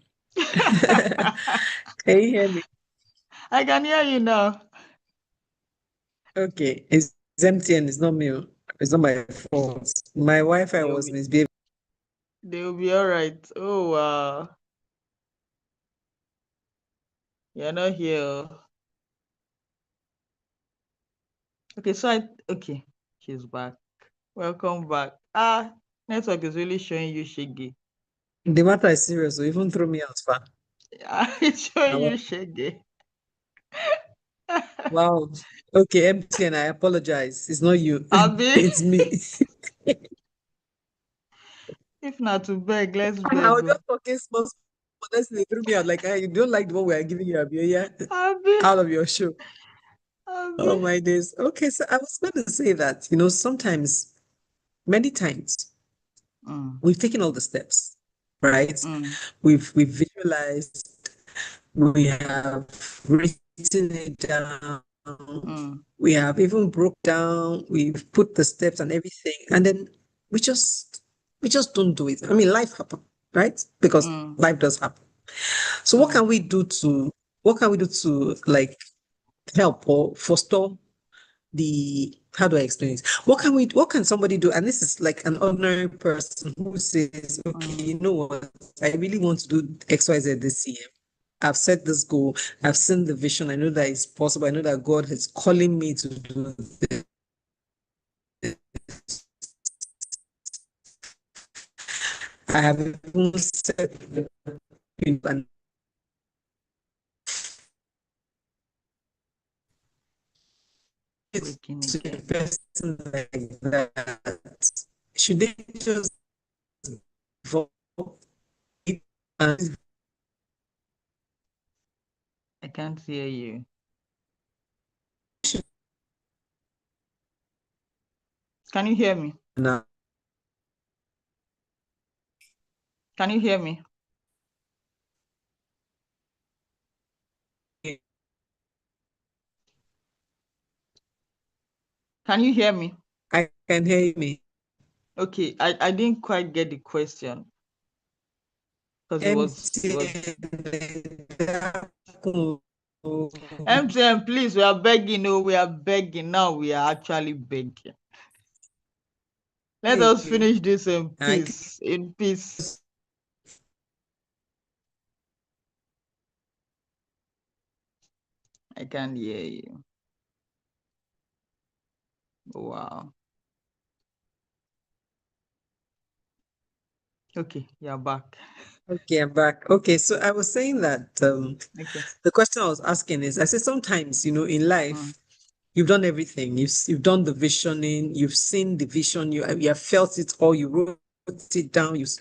Can you hear me? I can hear you now. Okay, it's MTN, it's not me. Oh. It's not my fault. My Wi-Fi They'll was be misbehaving. they'll be all right. Oh wow. You're not here. Oh. Okay, okay. She's back. Welcome back. Network is really showing you shaggy. The matter is serious, so even throw me out far. Yeah, it's showing Wow. you shaggy. Wow. Okay, MTN, I apologize. It's not you. Abby, It's me. if not to beg, let's I beg. was Oh. just talking small, honestly, they threw me out. Like, you don't like the one we are giving you, Abi, yeah? Abby, Out of your show. Abby. Oh my days. Okay, so I was going to say that, sometimes, many times, Mm, we've taken all the steps, right? mm, We've visualized, we have written it down, mm, we have even broke down, we've put the steps and everything, and then we just we just don't do it. I mean, life happen, right? Because mm, life does happen. So mm, what can we do to like help or forestall the how do I explain it? What can somebody do? And this is like an ordinary person who says, okay, mm. you know what, I really want to do XYZ this year. I've set this goal, I've seen the vision, I know that it's possible, I know that God is calling me to do this. I have even set and it's Breaking to a again. person like that. Should they just vote it and I can't hear you. Can you hear me? now? Can you hear me? Can you hear me? I can hear me. Okay, I didn't quite get the question because it was MTN, please, we are begging. Oh, we are begging. Now we are actually begging. Let us finish this in I can peace. In peace. I can't hear you. Wow. Okay, you're back. Okay, I'm back. Okay, so I was saying that Okay. the question I was asking is, I said sometimes, in Mm, life, You've done everything. You've done the visioning. You've seen the vision. You have felt it all. You wrote it down. You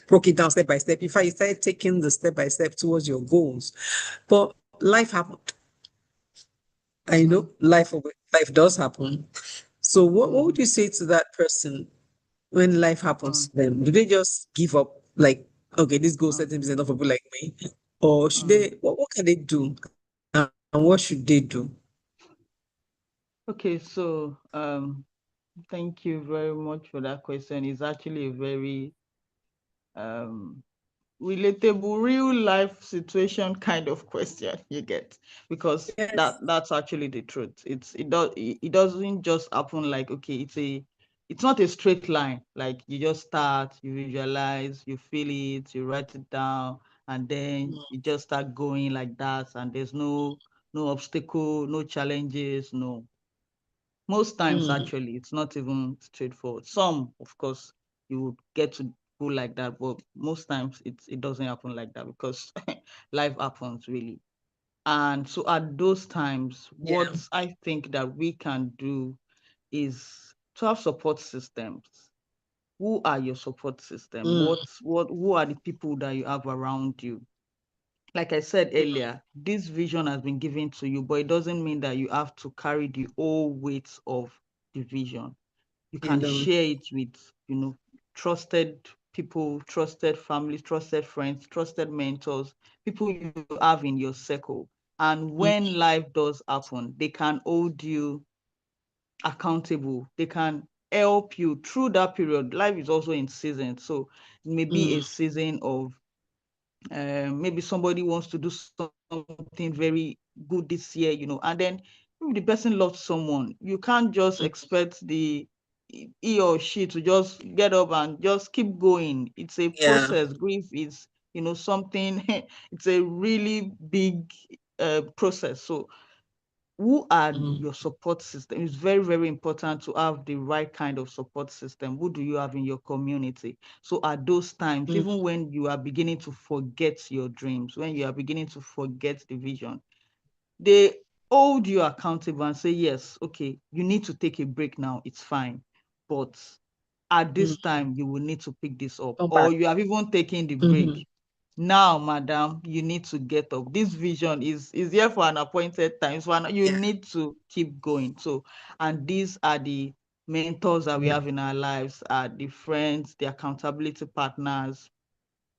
broke it down step by step. In fact, you started taking the step by step towards your goals. But life happened. I Mm-hmm. know life does happen. So what Mm-hmm. would you say to that person when life happens to them? Do they just give up? Like, okay, this goal Mm-hmm. setting is enough for people like me, or should Mm-hmm. they? What can they do, and what should they do? Okay, so thank you very much for that question. It's actually a very um relatable real life situation kind of question you get, because Yes. that's actually the truth. It doesn't just happen like, okay, it's not a straight line, like you just start, you visualize, you feel it, you write it down, and then Mm, you just start going like that, and there's no obstacle, no challenges, no. Most times, mm, actually, it's not even straightforward. Some, of course, you would get to go like that, but most times it doesn't happen like that because life happens really. And so at those times, yeah. what I think that we can do is to have support systems. Who are your support system? Mm, Who are the people that you have around you? Like I said mm, earlier, this vision has been given to you, but it doesn't mean that you have to carry the whole weight of the vision. You can alone. share it with, trusted people, trusted families, trusted friends, trusted mentors, people you have in your circle. And Mm, when life does happen, they can hold you accountable. They can help you through that period. Life is also in season. So it may be mm, a season of maybe somebody wants to do something very good this year, and then maybe the person lost someone. You can't just mm, expect the he or she to just get up and just keep going. It's a yeah. process. Grief is, something. It's a really big process. So who are Mm, your support system? It's very, very important to have the right kind of support system. Who do you have in your community? So at those times, mm, even when you are beginning to forget your dreams, when you are beginning to forget the vision, they hold you accountable and say, yes, okay, you need to take a break now. It's fine. But at mm. this time, you will need to pick this up. Come Or back. you have even taken the Hmm. break. Now, madam, you need to get up. This vision is here for an appointed time. So you Yeah. need to keep going. So, and these are the mentors that we Yeah. have in our lives, are the friends, the accountability partners,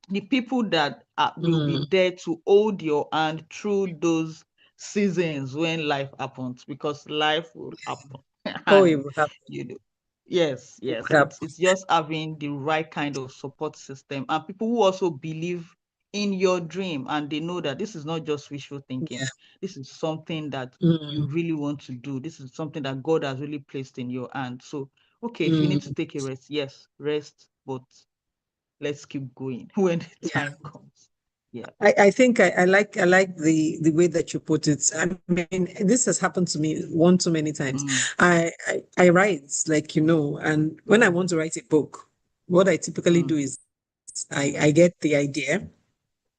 the people that will be Mm. there to hold your hand through those seasons when life happens, because life will happen. Oh, it And will happen. you know yes, It will yes, it's happen. it's just having the right kind of support system, and people who also believe in your dream, and they know that this is not just wishful thinking. Yeah. This is something that you Mm, really want to do. This is something that God has really placed in your hand. So okay, if you need to mm. take a rest, yes, rest, but let's keep going when the Yeah. time comes. Yeah. I think I like the way that you put it. I mean, this has happened to me one too many times. Mm, I write, like, and when I mm, want to write a book, what I typically mm, do is I get the idea.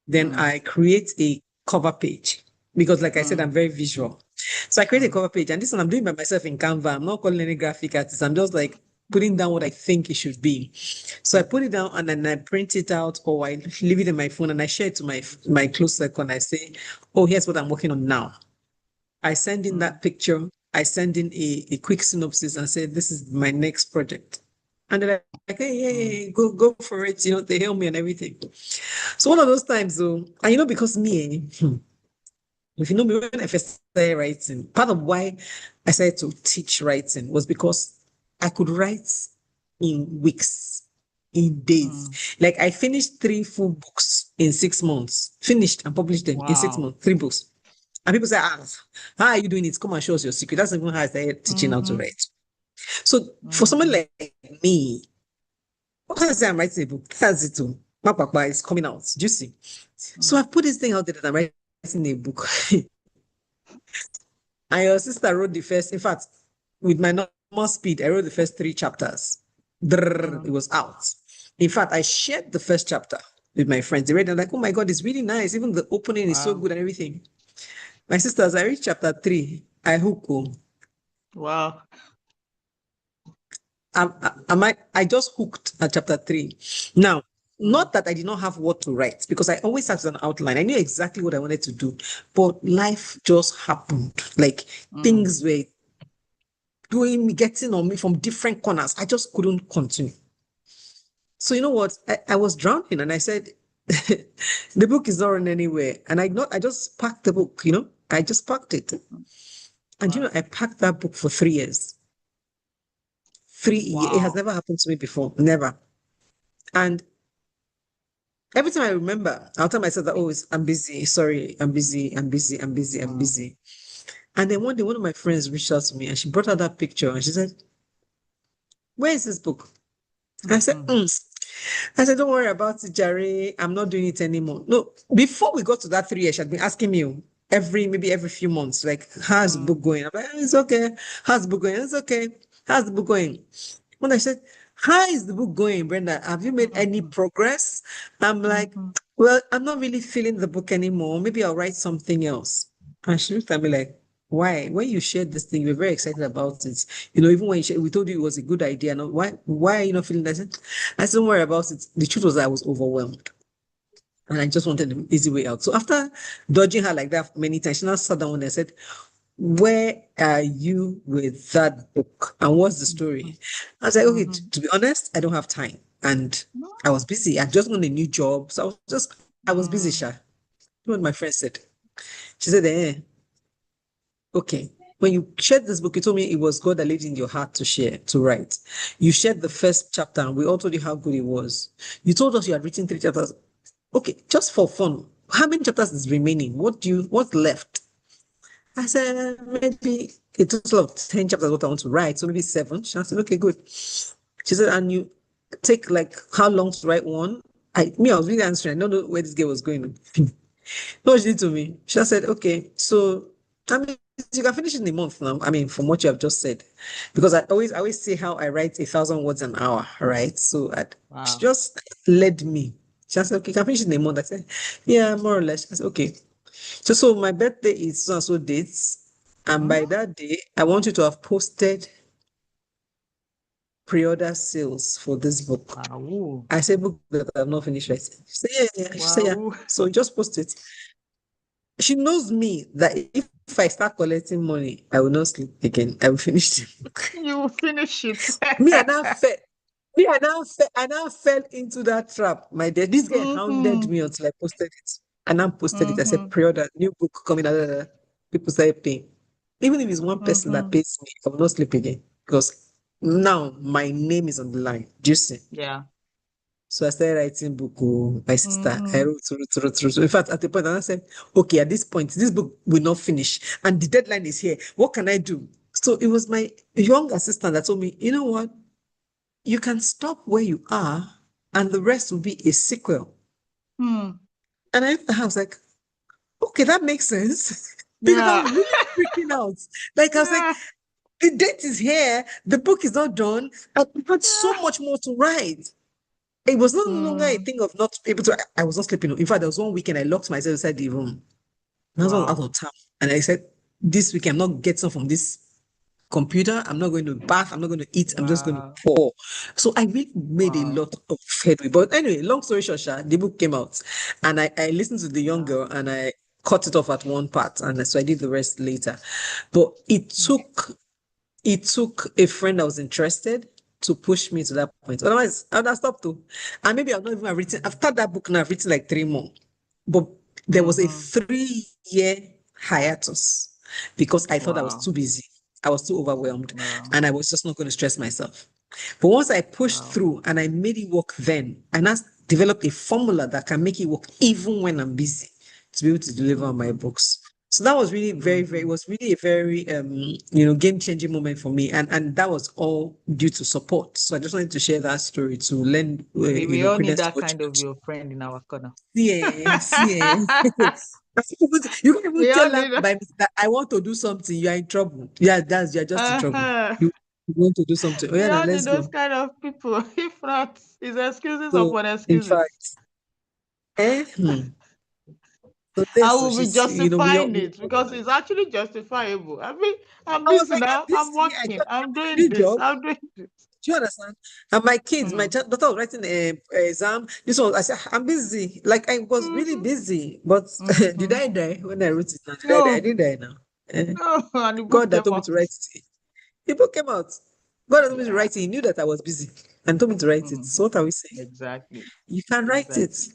Then mm, I create a cover page because, like I said, mm, I'm very visual. So I create a mm, cover page, and this one I'm doing by myself in Canva. I'm not calling any graphic artist. I'm just like putting down what I think it should be. So I put it down and then I print it out, or I leave it in my phone and I share it to my close circle. And I say, "Oh, here's what I'm working on now." I send in mm, that picture. I send in a quick synopsis and say, "This is my next project." And they're like, "Hey, hey, mm, hey, go for it." They help me and everything. So one of those times, though, and because me, if you know me, when I first started writing, part of why I started to teach writing was because I could write in weeks, in days. mm. Like I finished 3 full books in 6 months, finished and published them in six Wow. months, 3 books. And people say, how are you doing it? Come and show us your secret. That's even how I started teaching how to Mm-hmm, write. So for somebody mm-hmm, like me, what can I say? I'm writing a book. That's it too. My papa is coming out. Do you see? So mm. I put this thing out there that I'm writing a book. And your sister wrote the first, in fact, with my normal speed, I wrote the first 3 chapters. It Mm, was out. In fact, I shared the first chapter with my friends. They read it like, oh my God, it's really nice. Even the opening is so wow. good and everything. My sisters, I reached chapter 3. I hook home. Wow. I just hooked at chapter 3. Now, Mm, not that I did not have what to write, because I always had an outline. I knew exactly what I wanted to do, but life just happened. Like mm, things were getting on me from different corners. I just couldn't continue. So you know what? I was drowning and I said, the book is not running anywhere. And I just packed the book, I just packed it. mm. And Wow. I packed that book for 3 years. 3 years. It has Wow. never happened to me before. Never. And every time I remember, I'll tell myself that, oh, I'm busy. Sorry, I'm busy. I'm busy. I'm busy. I'm Mm, busy. And then one day, one of my friends reached out to me and she brought out that picture and she said, where is this book? I said, mhm, I said, don't worry about it, Jerry. I'm not doing it anymore. No, before we got to that 3 years, she had been asking me maybe every few months, like, how's the mm, book going? I'm like, it's okay. How's the book going? It's okay. How's the book going? When I said, how is the book going, Brenda? Have you made any mhm, progress? I'm like, mhm, well, I'm not really feeling the book anymore. Maybe I'll write something else. And she looked at me like, why? When you shared this thing, you were very excited about it. Even when we told you it was a good idea. No, why are you not feeling that? I said, don't worry about it. The truth was that I was overwhelmed. And I just wanted an easy way out. So after dodging her like that many times, she now sat down and said, where are you with that book? And what's the story? I was like, okay, mhm, to be honest, I don't have time. And mhm. I was busy. I just got a new job. So I was busy, Mm, Sha. You know what my friend said? She said, okay. When you shared this book, you told me it was God that laid in your heart to share, to write. You shared the first chapter, and we all told you how good it was. You told us you had written 3 chapters. Okay, just for fun, how many chapters is remaining? What's left? I said, maybe a total of 10 chapters what I want to write, so maybe 7. She said, okay, good. She said, and you take like how long to write one? I was really answering. I don't know where this girl was going. No, she did to me. She just said, okay, so I mean, you can finish in a month now. I mean, from what you have just said, because I always say how I write 1,000 words an hour, right? So she wow. just led me. She just said, okay, you can finish in a month. I said, yeah, more or less. I said, okay. So my birthday is so and so dates, and Mm, by that day, I want you to have posted pre-order sales for this book. wow. I said, book that I've not finished writing. She said, yeah, yeah. She said, yeah. Wow. So just post it. She knows me that if I start collecting money, I will not sleep again. I will finish the book. You finish it. Me, I now fell. I now fell into that trap. My dear, this guy hounded Mhm, me until I posted it. And I posted it. I said, mhm, pre-order, new book coming out. People started paying. Even if it's one person that mhm. pays me, I will not sleep again. Because now my name is on the line. Do you see? Yeah. So I started writing book. Oh, my sister, I Mhm, wrote. In fact, at the point, I said, okay, at this point, this book will not finish, and the deadline is here. What can I do? So it was my young assistant that told me, you know what? You can stop where you are, and the rest will be a sequel. mm. And I was like, okay, that makes sense. Because I Yeah. was really freaking out. Like I was like, Yeah. the date is here, the book is not done. I had so Yeah. much more to write. It was no longer a Mm. thing of not able to. I was not sleeping. In fact, there was one weekend I locked myself inside the room. I was out Wow. of town, and I said, "This week I'm not getting from this computer. I'm not going to bath. I'm not going to eat. I'm just going to Wow. pour." So I really made a Wow. lot of headway. But anyway, long story short, the book came out, and I listened to the young Wow. girl, and I cut it off at one part, and so I did the rest later. But it took a friend that was interested to push me to that point. Otherwise, I would have stopped too. And maybe I've not even have written, I've started that book now, I've written like 3 more. But there was a Mhm. 3 year hiatus because I thought I was Wow. too busy. I was too overwhelmed Wow. and I was just not going to stress myself. But once I pushed Wow. through and I made it work then, and I developed a formula that can make it work even when I'm busy to be able to deliver on my Mhm. books. So that was really it Mhm. was really a very game-changing moment for me. And that was all due to support. So I just wanted to share that story to lend We all need credence to that what kind of your friend in our corner. yeah. You can even We all tell her need that. by mistake that I want to do something, you are in trouble. Yeah, you're just in trouble. Uh-huh. You want to do something. Oh yeah, We now all need let's those go. kind of people. If not, it's excuses So upon in excuses. fact, eh, hmm, So then, I so will be she's, we all, justifying it because it's actually justifiable. I mean, I'm I was busy like, I'm now. I'm busy. I working. got I'm a doing new this. job. I'm doing this. Do you understand? And my kids, my Mm. daughter was writing a exam. This one, I said, I'm busy. Like I was really Mm-hmm. busy. But did Mm-hmm. I die when I wrote it now? Did I die? I No, didn't die now. Eh, no, and the book God that came told me out. to write it. The book came out. God that told me to Yeah. write it. He knew that I was busy and told me to write it. Mm-hmm. So what are we saying? Exactly. You can write it. Exactly.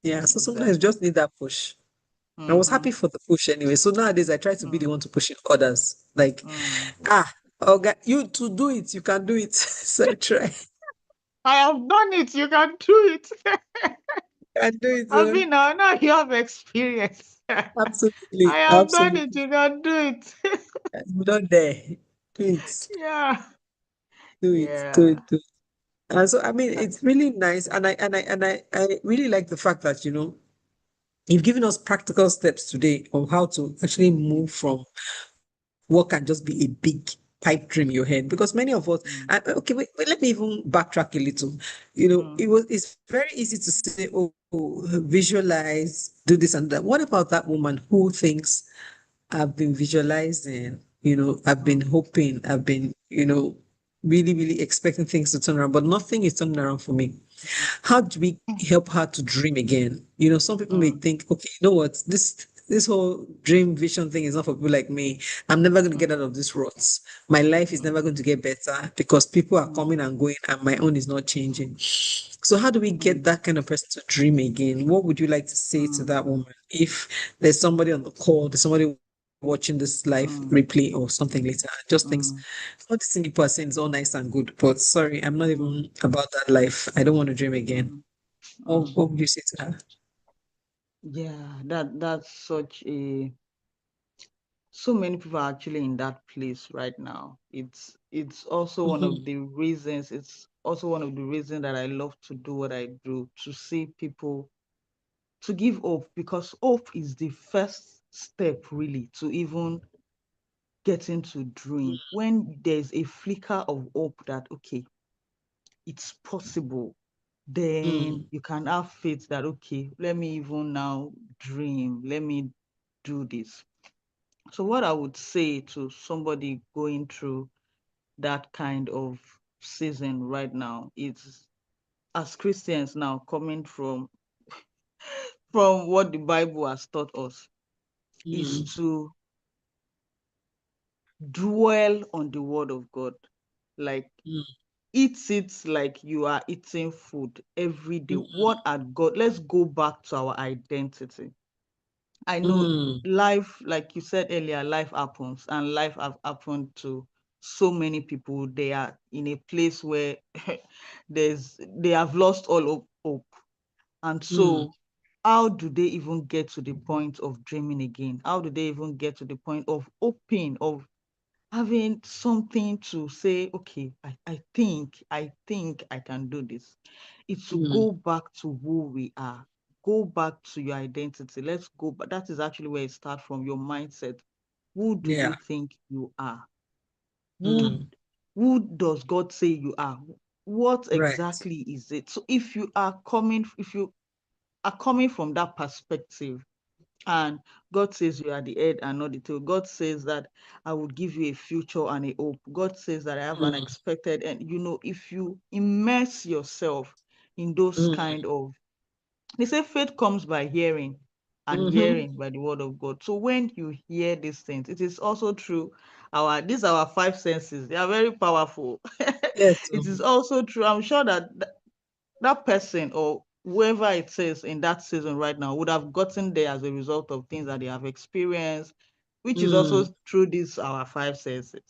Yeah. So sometimes you Exactly. just need that push. I was Mm-hmm. happy for the push anyway. So nowadays I try to be the one to push in others. Like, Mm-hmm. ah, okay, you to do it, you can do it. So I try. I have done it. You can do it. Can do it. I mean, now you have experience. I Absolutely, have done it. absolutely. You can do it. You're not there. Do it, Yeah. do it, do Yeah. it, do it. And so I mean Uh, it's really nice. And I really like the fact that you've given us practical steps today on how to actually mm, move from what can just be a big pipe dream in your head. Because many of us, mm, okay, wait, let me even backtrack a little. mm, It's very easy to say, oh, visualize, do this and that. What about that woman who thinks, I've been visualizing, I've been mm, hoping, I've been, really, really expecting things to turn around, but nothing is turning around for me. How do we mm, help her to dream again? Some people may mm, think, okay, you know what, this whole dream vision thing is not for people like me. I'm never going to get out mm, of this rut. My life is never mm, going to get better because people are mm, coming and going and my own is not changing. So how do we get mm, that kind of person to dream again? What would you like to say to mm, that woman? If there's somebody on the call, there's somebody watching this live replay or something later, and just thinks, mm, all these things people are saying is all nice and good, but sorry, I'm not mm, even about that life. I don't want to dream again. mm, What, mm. what would you say to her? Yeah, that's such a so many people are actually in that place right now. It's also one Mhm, of the reasons, it's also one of the reasons that I love to do what I do, to see people to give hope, because hope is the first step really to even getting to dream. When there's a flicker of hope that okay, it's possible, then mm, you can have faith that okay, let me even now dream, let me do this. So what I would say to somebody going through that kind of season right now is, as Christians now, coming from what the Bible has taught us, is mm, to dwell on the word of God. Like, mm, eat it like you are eating food every day. mm, What had God? Let's go back to our identity. I know mm, life, like you said earlier, life happens, and life have happened to so many people. They are in a place where they have lost all hope. And mm, so how do they even get to the point of dreaming again? How do they even get to the point of hoping, of having something to say, okay, I think I can do this? It's to mm. go back to who we are. Go back to your identity. Let's go back. That is actually where it starts from, your mindset. Who do you Yeah. think you are? Who Mm. who does God say you are? What Right. exactly is it? So if you are coming from that perspective, and God says you are the head and not the tail. God says that I will give you a future and a hope. God says that I have an Mm, expected, and if you immerse yourself in those mm, kind of, they say faith comes by hearing, and mm-hmm. hearing by the word of God. So when you hear these things, it is also true. Our five senses, they are very powerful. Yes. It is also true. I'm sure that that person or whoever it is in that season right now would have gotten there as a result of things that they have experienced, which is also Mm, through these our five senses.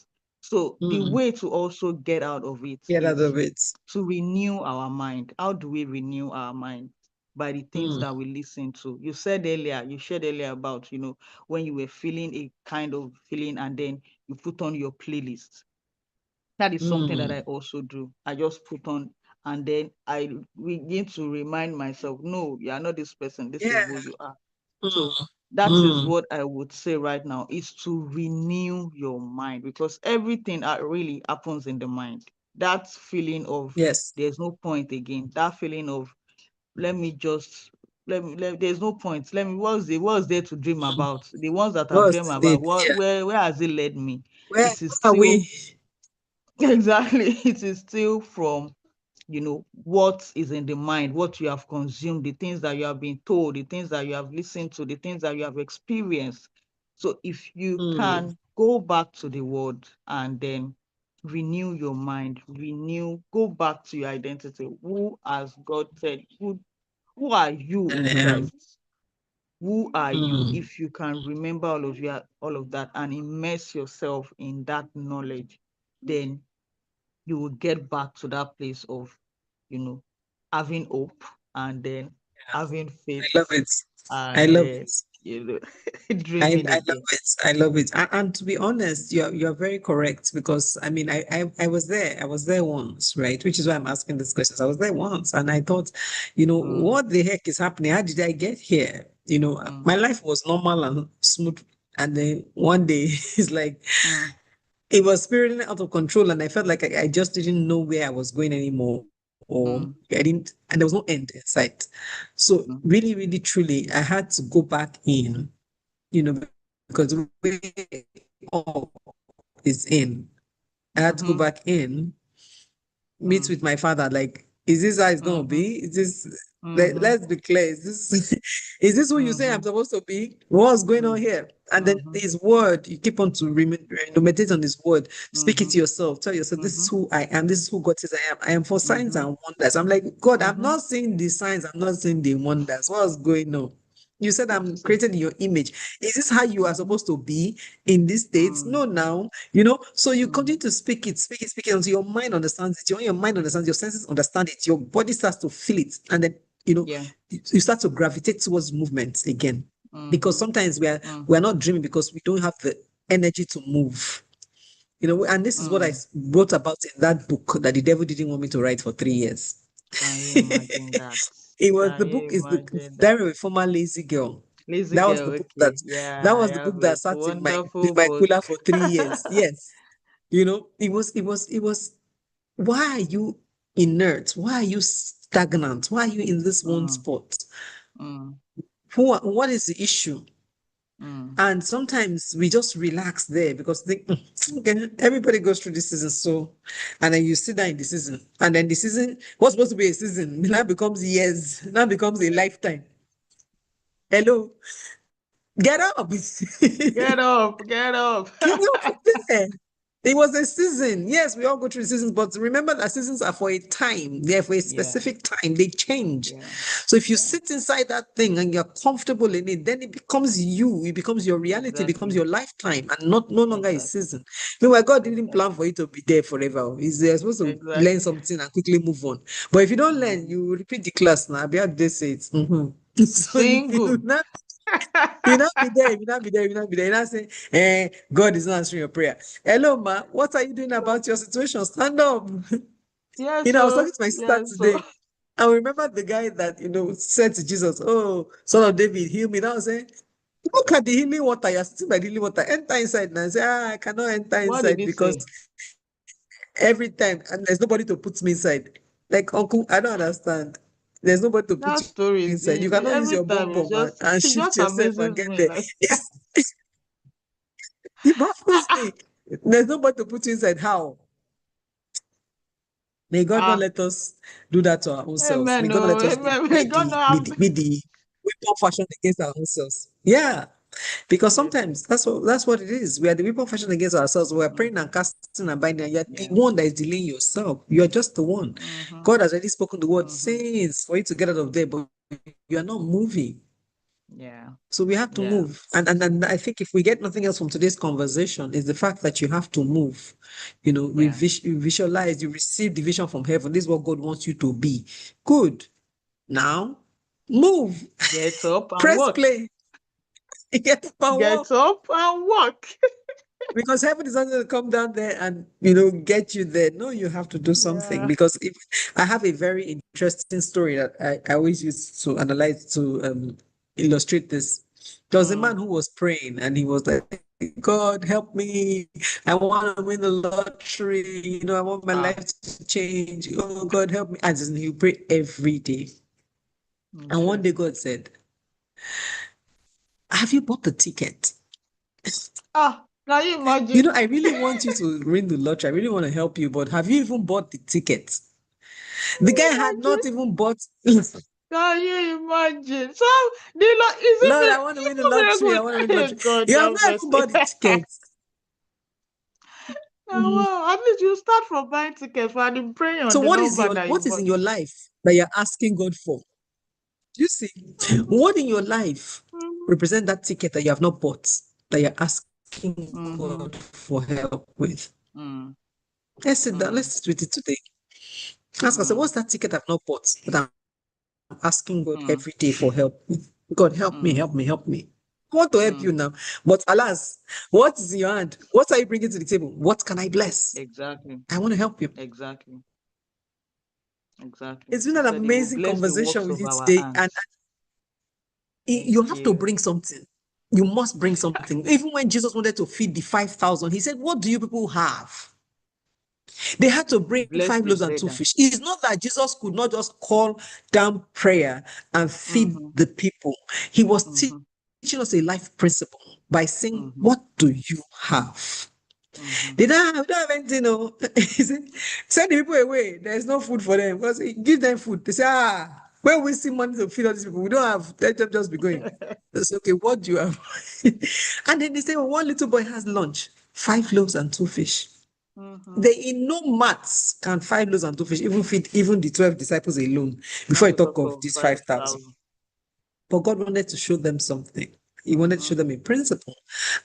So the mm. way to also get out of it Get out is of it. to renew our mind. How do we renew our mind? By the things Mm, that we listen to. You shared earlier about, when you were feeling a kind of feeling and then you put on your playlist. That is something that I mm. also do. I just put on, and then I begin to remind myself, no, you are not this person. This is who Yeah. you are. So Mm, that is mm. what I would say right now, is to renew your mind, because everything really happens in the mind. That feeling of Yes. there's no point again. That feeling of let me just there's no point. What's there to dream Mm. about? The ones that I've What's dreamed the about, need? Yeah. where has it led me? Where It is are still we? exactly, it is still from, what is in the mind, what you have consumed, the things that you have been told, the things that you have listened to, the things that you have experienced. So if you Mm. can go back to the word and then renew your mind, go back to your identity. Who has God said? Who are you in Um, Christ? Who are you? mm. If you can remember all of that and immerse yourself in that knowledge, then you will get back to that place of, you know, having hope and then having I faith love it. I and love it. you know, I dreaming love again. it. I love it. And to be honest, you're very correct because I mean I was there. I was there once, right? Which is why I'm asking these questions. I was there once and I thought, Mm, what the heck is happening? How did I get here? mm, My life was normal and smooth. And then one day it's like mm, it was spiraling out of control, and I felt like I just didn't know where I was going anymore, or mm, I didn't, and there was no end in sight. So mm, really, really, truly, I had to go back in, because the way all is in. I had to go mm-hmm, back in, meet mm, with my father. Like, is this how it's gonna mm-hmm, be? Is this mm-hmm, let's be clear. Is this is this who you say mm-hmm, I'm supposed to be? What's going on mm, here? And then mm-hmm, his word, you keep on to meditate on his word, speak it mm-hmm, to yourself, tell yourself, this is mm-hmm, who I am, this is who God says I am. I am for signs mm-hmm, and wonders. I'm like, God, I'm mm-hmm. not seeing the signs, I'm not seeing the wonders. What's going on? You said I'm That's it. created in your image. Is this how you are Mm-hmm, supposed to be in this state? mm, No, now, so you mm, continue to speak it until your mind understands it. When your mind understands, your senses understand it, your body starts to feel it. And then, yeah. you start to gravitate towards movement again. Because Mm-hmm, sometimes we're mm-hmm, not dreaming because we don't have the energy to move. And this is what I mm. wrote about in that book that the devil didn't want me to write for 3 years. Can you imagine that? It was Can the you book is the imagine that? Diary of a Former Lazy Girl. Lazy That was girl, the book okay. Yeah, that I was the have book that it. sat in my Wonderful book. cooler for 3 years. Yes. It was why are you inert? Why are you stagnant? Why are you in this one Mm, spot? mm, What is the issue? mm. And sometimes we just relax there because okay, everybody goes through this season. So, and then you sit down in the season, and then the season, what's supposed to be a season, now becomes years, now becomes a lifetime. Hello, get up. Get up, get up. Get up from there. It was a season. Yes, we all go through seasons, but remember that seasons are for a time. They're for a Yeah, specific time. They change. yeah, So if you yeah. sit inside that thing and you're comfortable in it, then it becomes you. It becomes your reality. It becomes Exactly, your lifetime, and not no longer a exactly, season. Meanwhile, God didn't plan exactly, for you to be there forever. He's supposed to learn exactly. something and quickly move on. But if you don't learn, Mm. you repeat the class now. Be how they say it. So you Single. not you not be there, you not be there, you not be there. You not say, God is not answering your prayer. Hello, ma. What are you doing about your situation? Stand up. Yes, I was talking so, to my sister yes, so. today. I remember the guy that said to Jesus, "Oh, son of David, heal me." Now I say, look at the healing water. You're sitting by the healing water. Enter inside now. I say, I cannot enter What did inside he because say? every time and there's nobody to put me inside. Like, uncle, I don't understand. There's nobody to put That you story inside. You cannot use every your time bomb it's bomb and, just, and it shift just yourself and amazes get me. there. Like, It baffles me. There's nobody to put you inside. How? May God not ah, let us do that to our own selves. May amen, God not no, let us be, amen. be We don't the know be how. the, be the weapon fashioned against our own selves. Yeah, because Yes, so. sometimes that's what it is. We are the weapon fashioned against ourselves. We are praying and Mm-hmm. casting and binding. And you're the Yeah. one that is delaying yourself. You are just the one. Mm-hmm. God has already spoken the word Mm-hmm. since for you to get out of there, but you are not moving. Yeah. So we have to Yeah. move. And I think if we get nothing else from today's conversation, is the fact that you have to move. Yeah. You visualize, you receive the vision from heaven. This is what God wants you to be. Good. Now, move. Get up and Press walk. play. Get up and Get walk. up and walk. Because heaven is not going to come down there and get you there. No, you have to do something. Yeah. Because if I have a very interesting story that I always use to analyze to illustrate this. There was a man Mm. who was praying and he was like, God help me. I want to win the lottery. I want my Ah. life to change. Oh God help me. And he pray every day. And one Okay. day God said, have you bought the ticket? Can you imagine? I really want you to win the lottery. I really want to help you, but have you even bought the ticket? Can The you guy had imagine? not even bought. Can you imagine? So the Lord is Lord, it I want to win the lottery. I want to win the even lottery. God You have have not even mercy. bought the ticket. Mm. Well, at least you start from buying tickets and then praying on So the number that you what is in bought. your life that you're asking God for? You see, Mhm, what in your life mhm, represent that ticket that you have not bought that you're asking mhm, God for help with? mm, Let's sit down. mm, Let's sit with it today. Ask ourselves, mm, what's that ticket I've not bought that I'm asking God mm, every day for help with? God, help me, mm, help me, help me. I want to help you mm. now. But alas, what is in your hand? What are you bringing to the table? What can I bless? Exactly. I want to help you. Exactly. Exactly. It's been He an said he will amazing bless the conversation works with of you our today. And hands. you Thank have to you. bring something. You must bring something. Even when Jesus wanted to feed the 5,000, he said, what do you people have? They had to bring Bless five the loaves and two bread. fish. It's not that Jesus could not just call down prayer and feed Mm-hmm, the people. He was mm-hmm, teaching us a life principle by saying, mm-hmm, what do you have? mm-hmm. They don't have anything, no. He said, send the people away. There's no food for them. Because give them food. They say, when we see money to feed all these people, we don't have, let them just be going. That's okay. What do you have? And then they say, well, one little boy has lunch, 5 loaves and 2 fish. Mm-hmm. They in no maths can 5 loaves and 2 fish even feed even the 12 disciples alone before Not you to talk talk of of these 5,000. 5,000. But God wanted to show them something. He wanted to show Mm-hmm, them a principle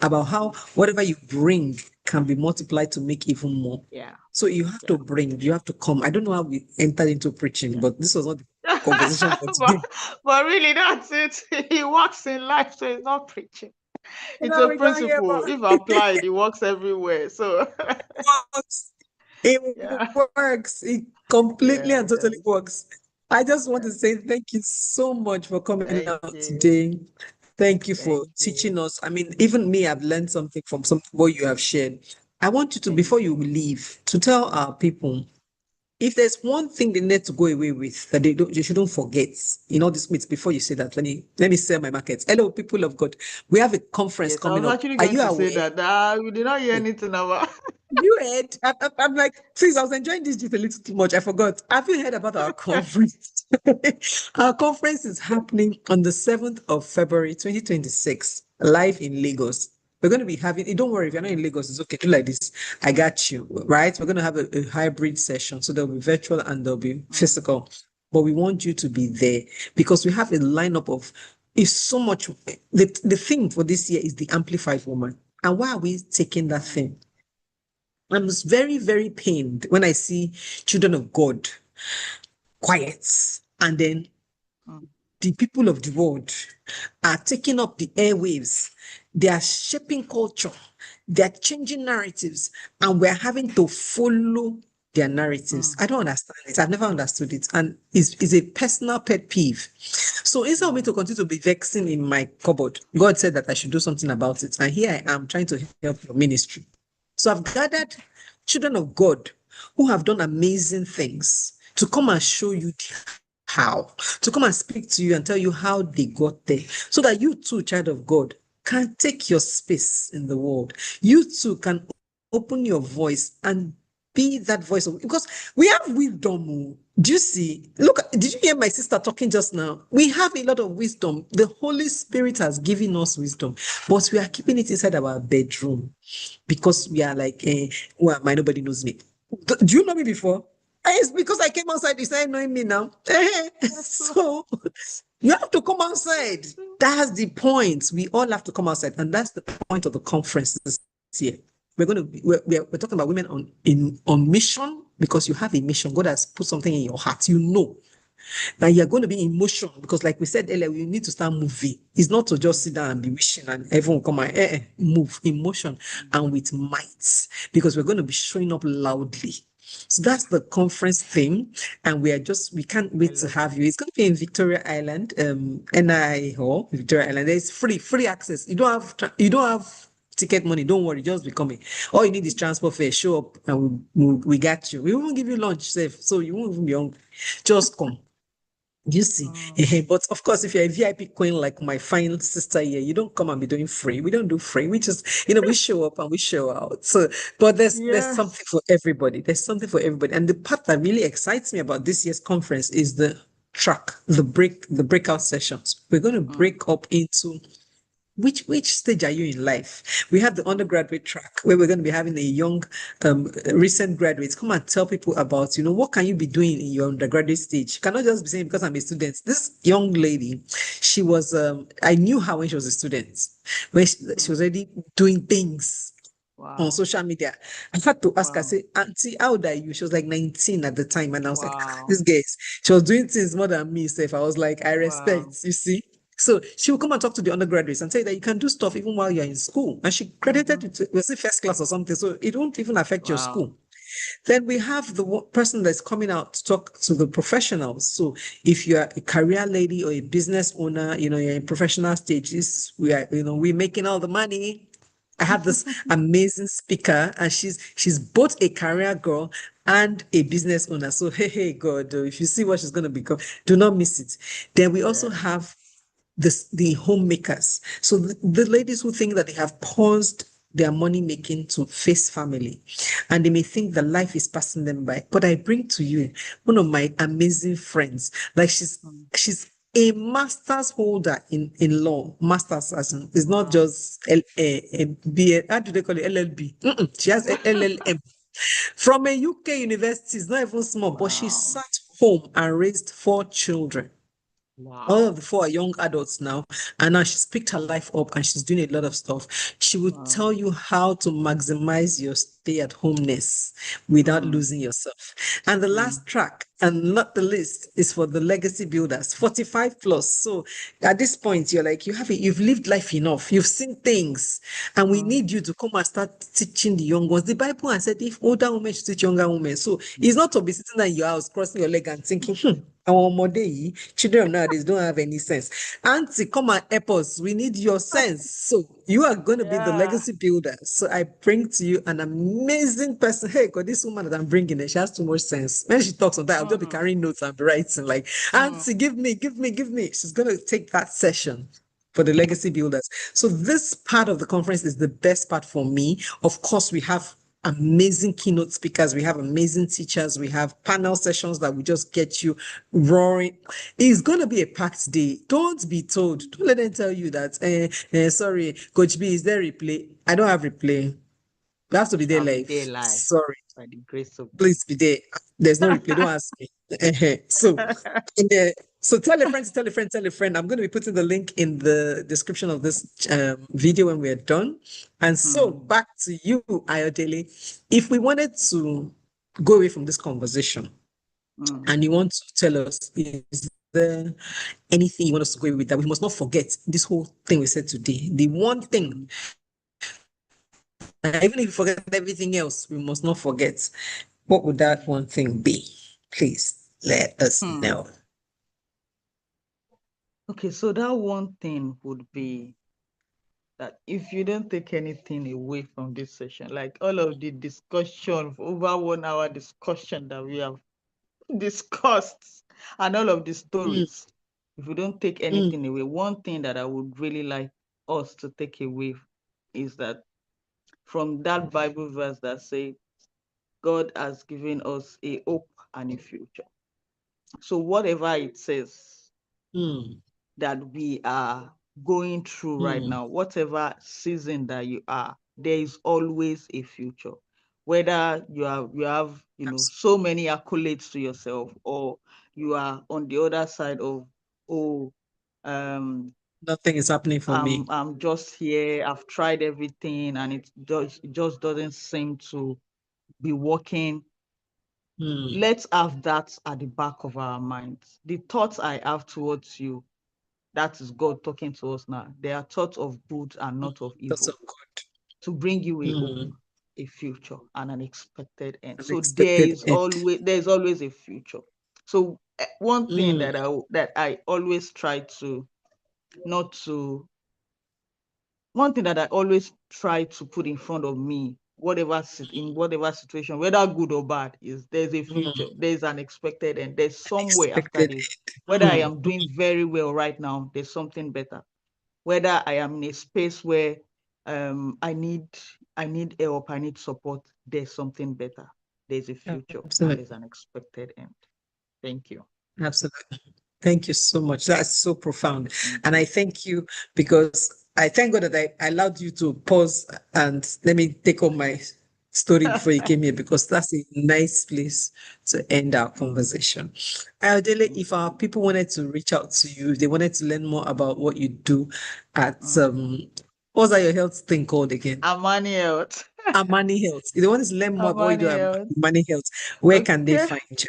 about how mm-hmm. whatever you bring can be multiplied to make even more. Yeah, So you have to yeah, bring, you have to come. I don't know how we entered into preaching, yeah. but this was not the conversation for but today. but really that's it. He works in life, so he's not preaching. It's No, a we don't hear principle. about If applied, it works everywhere. So works. It yeah, works. It completely yeah, and it totally does. works. I just want Yeah. to say thank you so much for coming Thank out you. today. Thank you for Thank you. teaching us. I mean, even me, I've learned something from some what you have shared. I want you to, Thank before you you. leave, to tell our people if there's one thing they need to go away with that they shouldn't forget in all this meets before you say that. Let me sell my market. Hello, people of God. We have a conference Yes, I coming was up. actually Are going you to say aware? that. We did not hear anything about. You heard? I'm like, please, I was enjoying this just a little too much. I forgot. Have you heard about our conference? Our conference is happening on the 7th of February, 2026, live in Lagos. We're going to be having, don't worry, if you're not in Lagos, it's okay. Do like this. I got you, right? We're going to have a hybrid session. So there'll be virtual and there'll be Mm, physical. But we want you to be there because we have a lineup of, it's so much. The theme for this year is the amplified woman. And why are we taking that mm, theme? I'm very, very pained when I see children of God quiet and then mm, the people of the world are taking up the airwaves. They are shaping culture. They are changing narratives, and we're having to follow their narratives. mm, I don't understand it. I've never understood it, and it's a personal pet peeve. So instead of me mm, to continue to be vexing in my cupboard, God said that I should do something about it, and here I am trying to help your ministry. So I've gathered children of God who have done amazing things to come and mm. show you how, to come and speak to you and tell you how they got there, so that you too, child of God, can take your space in the world. You too can open your voice and be that voice of, because we have wisdom. Oh. Do you see? Look, did you hear my sister talking just now? We have a lot of wisdom. The Holy Spirit has given us wisdom, but we are keeping it inside our bedroom because we are like, who am I? Nobody knows me. Do you know me before? It's because I came outside, you started knowing me now. So you have to come outside. That's the point. We all have to come outside, and that's the point of the conference this year. We're talking about women on mission because you have a mission. God has put something in your heart. You know that you're going to be in motion because, like we said earlier, we need to start moving. It's not to just sit down and be wishing and everyone come and move in motion and with might because we're going to be showing up loudly. So that's the conference theme, and we can't I wait to love have it. you. It's going to be in Victoria Island, NI Hall, Victoria Island. There's free access. You don't have ticket money. Don't worry, just be coming. All you need is transport fare. Show up, and we got you. We won't give you lunch safe, so you won't even be hungry. Just come. You see, but of course, if you're a VIP queen like my fine sister here, you don't come and be doing free. We don't do free. We just, we show up and we show out. So, but there's something Yes. for everybody. There's something for everybody. And the part that really excites me about this year's conference is the track, the breakout sessions. We're going to Mm, break up into which stage are you in life? We have the mm, undergraduate track where we're going to be having a young recent graduates come and tell people about, what can you be doing in your undergraduate stage. You cannot just be saying because I'm a student. This young lady, she was I knew her when she was a student, when she was mm. already doing things on Wow. social media. I had to ask her, Wow. say, Auntie, how old are you? She was like 19 at the time. And I was like, Wow. this girl, she was doing things more than me. So if I was like, I Wow. respect, you see. So she will come and talk to the undergraduates and say that you can do stuff even while you're in school. And she credited Mm-hmm. it to, was it first class or something? So it won't even affect your Wow. school. Then we have the person that's coming out to talk to the professionals. So if you're a career lady or a business owner, you're in professional stages, we're making all the money. I have this amazing speaker, and she's both a career girl and a business owner. So hey, God, if you see what she's gonna become, do not miss it. Then we also Yeah. have the homemakers. So the ladies who think that they have paused their money making to face family, and they may think that life is passing them by. But I bring to you one of my amazing friends. Like Mm. she's a master's holder in law. Masters as in, it's not Wow. just BA, how do they call it, LLB? She has a LLM from a UK university. It's not even small, but she Wow. sat home and raised 4 children. All of Wow. the four are young adults now, and now she's picked her life up and she's doing a lot of stuff. She would Wow. tell you how to maximize your stay at homeness without Mm, losing yourself. And the mm, last track, and not the least, is for the legacy builders, 45 plus. So at this point, you've lived life enough, you've seen things, and we mm, need you to come and start teaching the young ones. The Bible has said if older women should teach younger women. So it's not to be sitting in your house, crossing your leg and thinking, our ọmọdé children of nowadays don't have any sense. Auntie, come and help us. We need your sense. So you are going to be the yeah. legacy builder. So I bring to you an amazing person. Hey, God, this woman that I'm bringing, she has too much sense. When she talks sometimes, I'll just be Mm, carrying notes and be writing like, mm, Auntie, give me, give me, give me. She's going to take that session for the legacy builders. So this part of the conference is the best part for me. Of course, we have amazing keynote speakers, we have amazing teachers, we have panel sessions that will just get you roaring. It's going to be a packed day. Don't be told, don't let them tell you that, sorry, Coach B, is there replay? I don't have replay. You have to be there shall be there live. live Sorry, by the grace of God. please be there. There's no replay. Don't ask me. So, in the so tell a friend to tell a friend, tell a friend. I'm going to be putting the link in the description of this video when we're done. And so Mm, back to you, Ayodele. If we wanted to go away from this conversation mm, and you want to tell us, is there anything you want us to go away with that we must not forget this whole thing we said today? The one thing, mm. even if you forget everything else, we must not forget. What would that one thing be? Please let us Hmm. know. Okay, so that one thing would be that if you don't take anything away from this session, like all of the discussion, over 1 hour discussion that we have discussed, and all of the Mm, stories, if you don't take mm, anything away, one thing that I would really like us to take away is that from that Bible verse that say God has given us a hope and a future. So whatever it says mm, that we are going through right mm. now, whatever season that you are, there is always a future. Whether you have so many accolades to yourself, or you are on the other side of, oh, um Nothing is happening for me. I'm just here, I've tried everything and it just doesn't seem to be working. Mm, Let's have that at the back of our minds. The thoughts I have towards you, that is God talking to us now. They are thoughts of good and not of that's so evil, good. to bring you a hope, Mm, a future, and an expected end. So unexpected end. there's always a future. So one thing Mm, that I always try to not to one thing that I always try to put in front of me, in whatever situation, whether good or bad, is there's a future, mm, there's an expected end, there's somewhere after unexpected this. Whether I Mm, am doing very well right now, there's something better. Whether I am in a space where I need help, I need support, there's something better. There's a future and there's absolutely. an expected end. Thank you. Absolutely. Thank you so much. That's so profound. Thank And I you. thank you because I thank God that I allowed you to pause and let me take on my story before you came here because that's a nice place to end our conversation. Ayodele, Thank if our you. people wanted to reach out to you, if they wanted to learn more about what you do at what's that your health thing called again? Amani Health. Amani Health. If they want to learn more about what you Amani do at Health. Amani Health, where can they Okay. find you?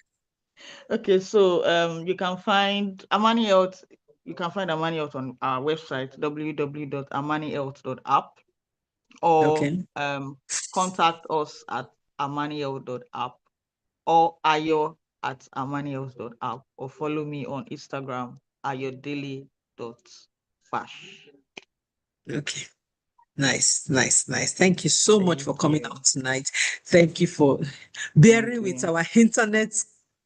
Okay, so you can find Amani Health. You can find Amani Health on our website www.amanihealth.app, or Okay. contact us at amanihealth.app or ayo@amanihealth.app, or follow me on Instagram ayodele.fash. Okay. Nice, nice, nice. Thank you so much for Thank coming you. out tonight. Thank you for Thank bearing with you. our internet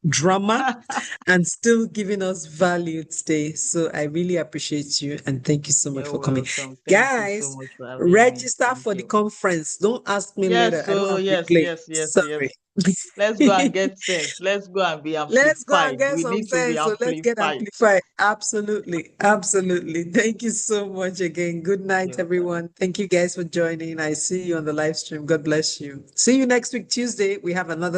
drama and still giving us value today. So I really appreciate you and thank you so much You're for coming. welcome. Thank you so Guys, much for having me. register Thank for the you. conference. Don't ask me later. Yes, I don't so have yes, replay. yes, yes, Sorry. yes. Let's go and get sense. Let's go and be Let's go and amplified. get We some need to be sense. So let's get amplified. amplified. Absolutely. Absolutely. Thank you so much again. Good night, You're welcome. everyone. Thank you guys for joining. I see you on the live stream. God bless you. See you next week, Tuesday. We have another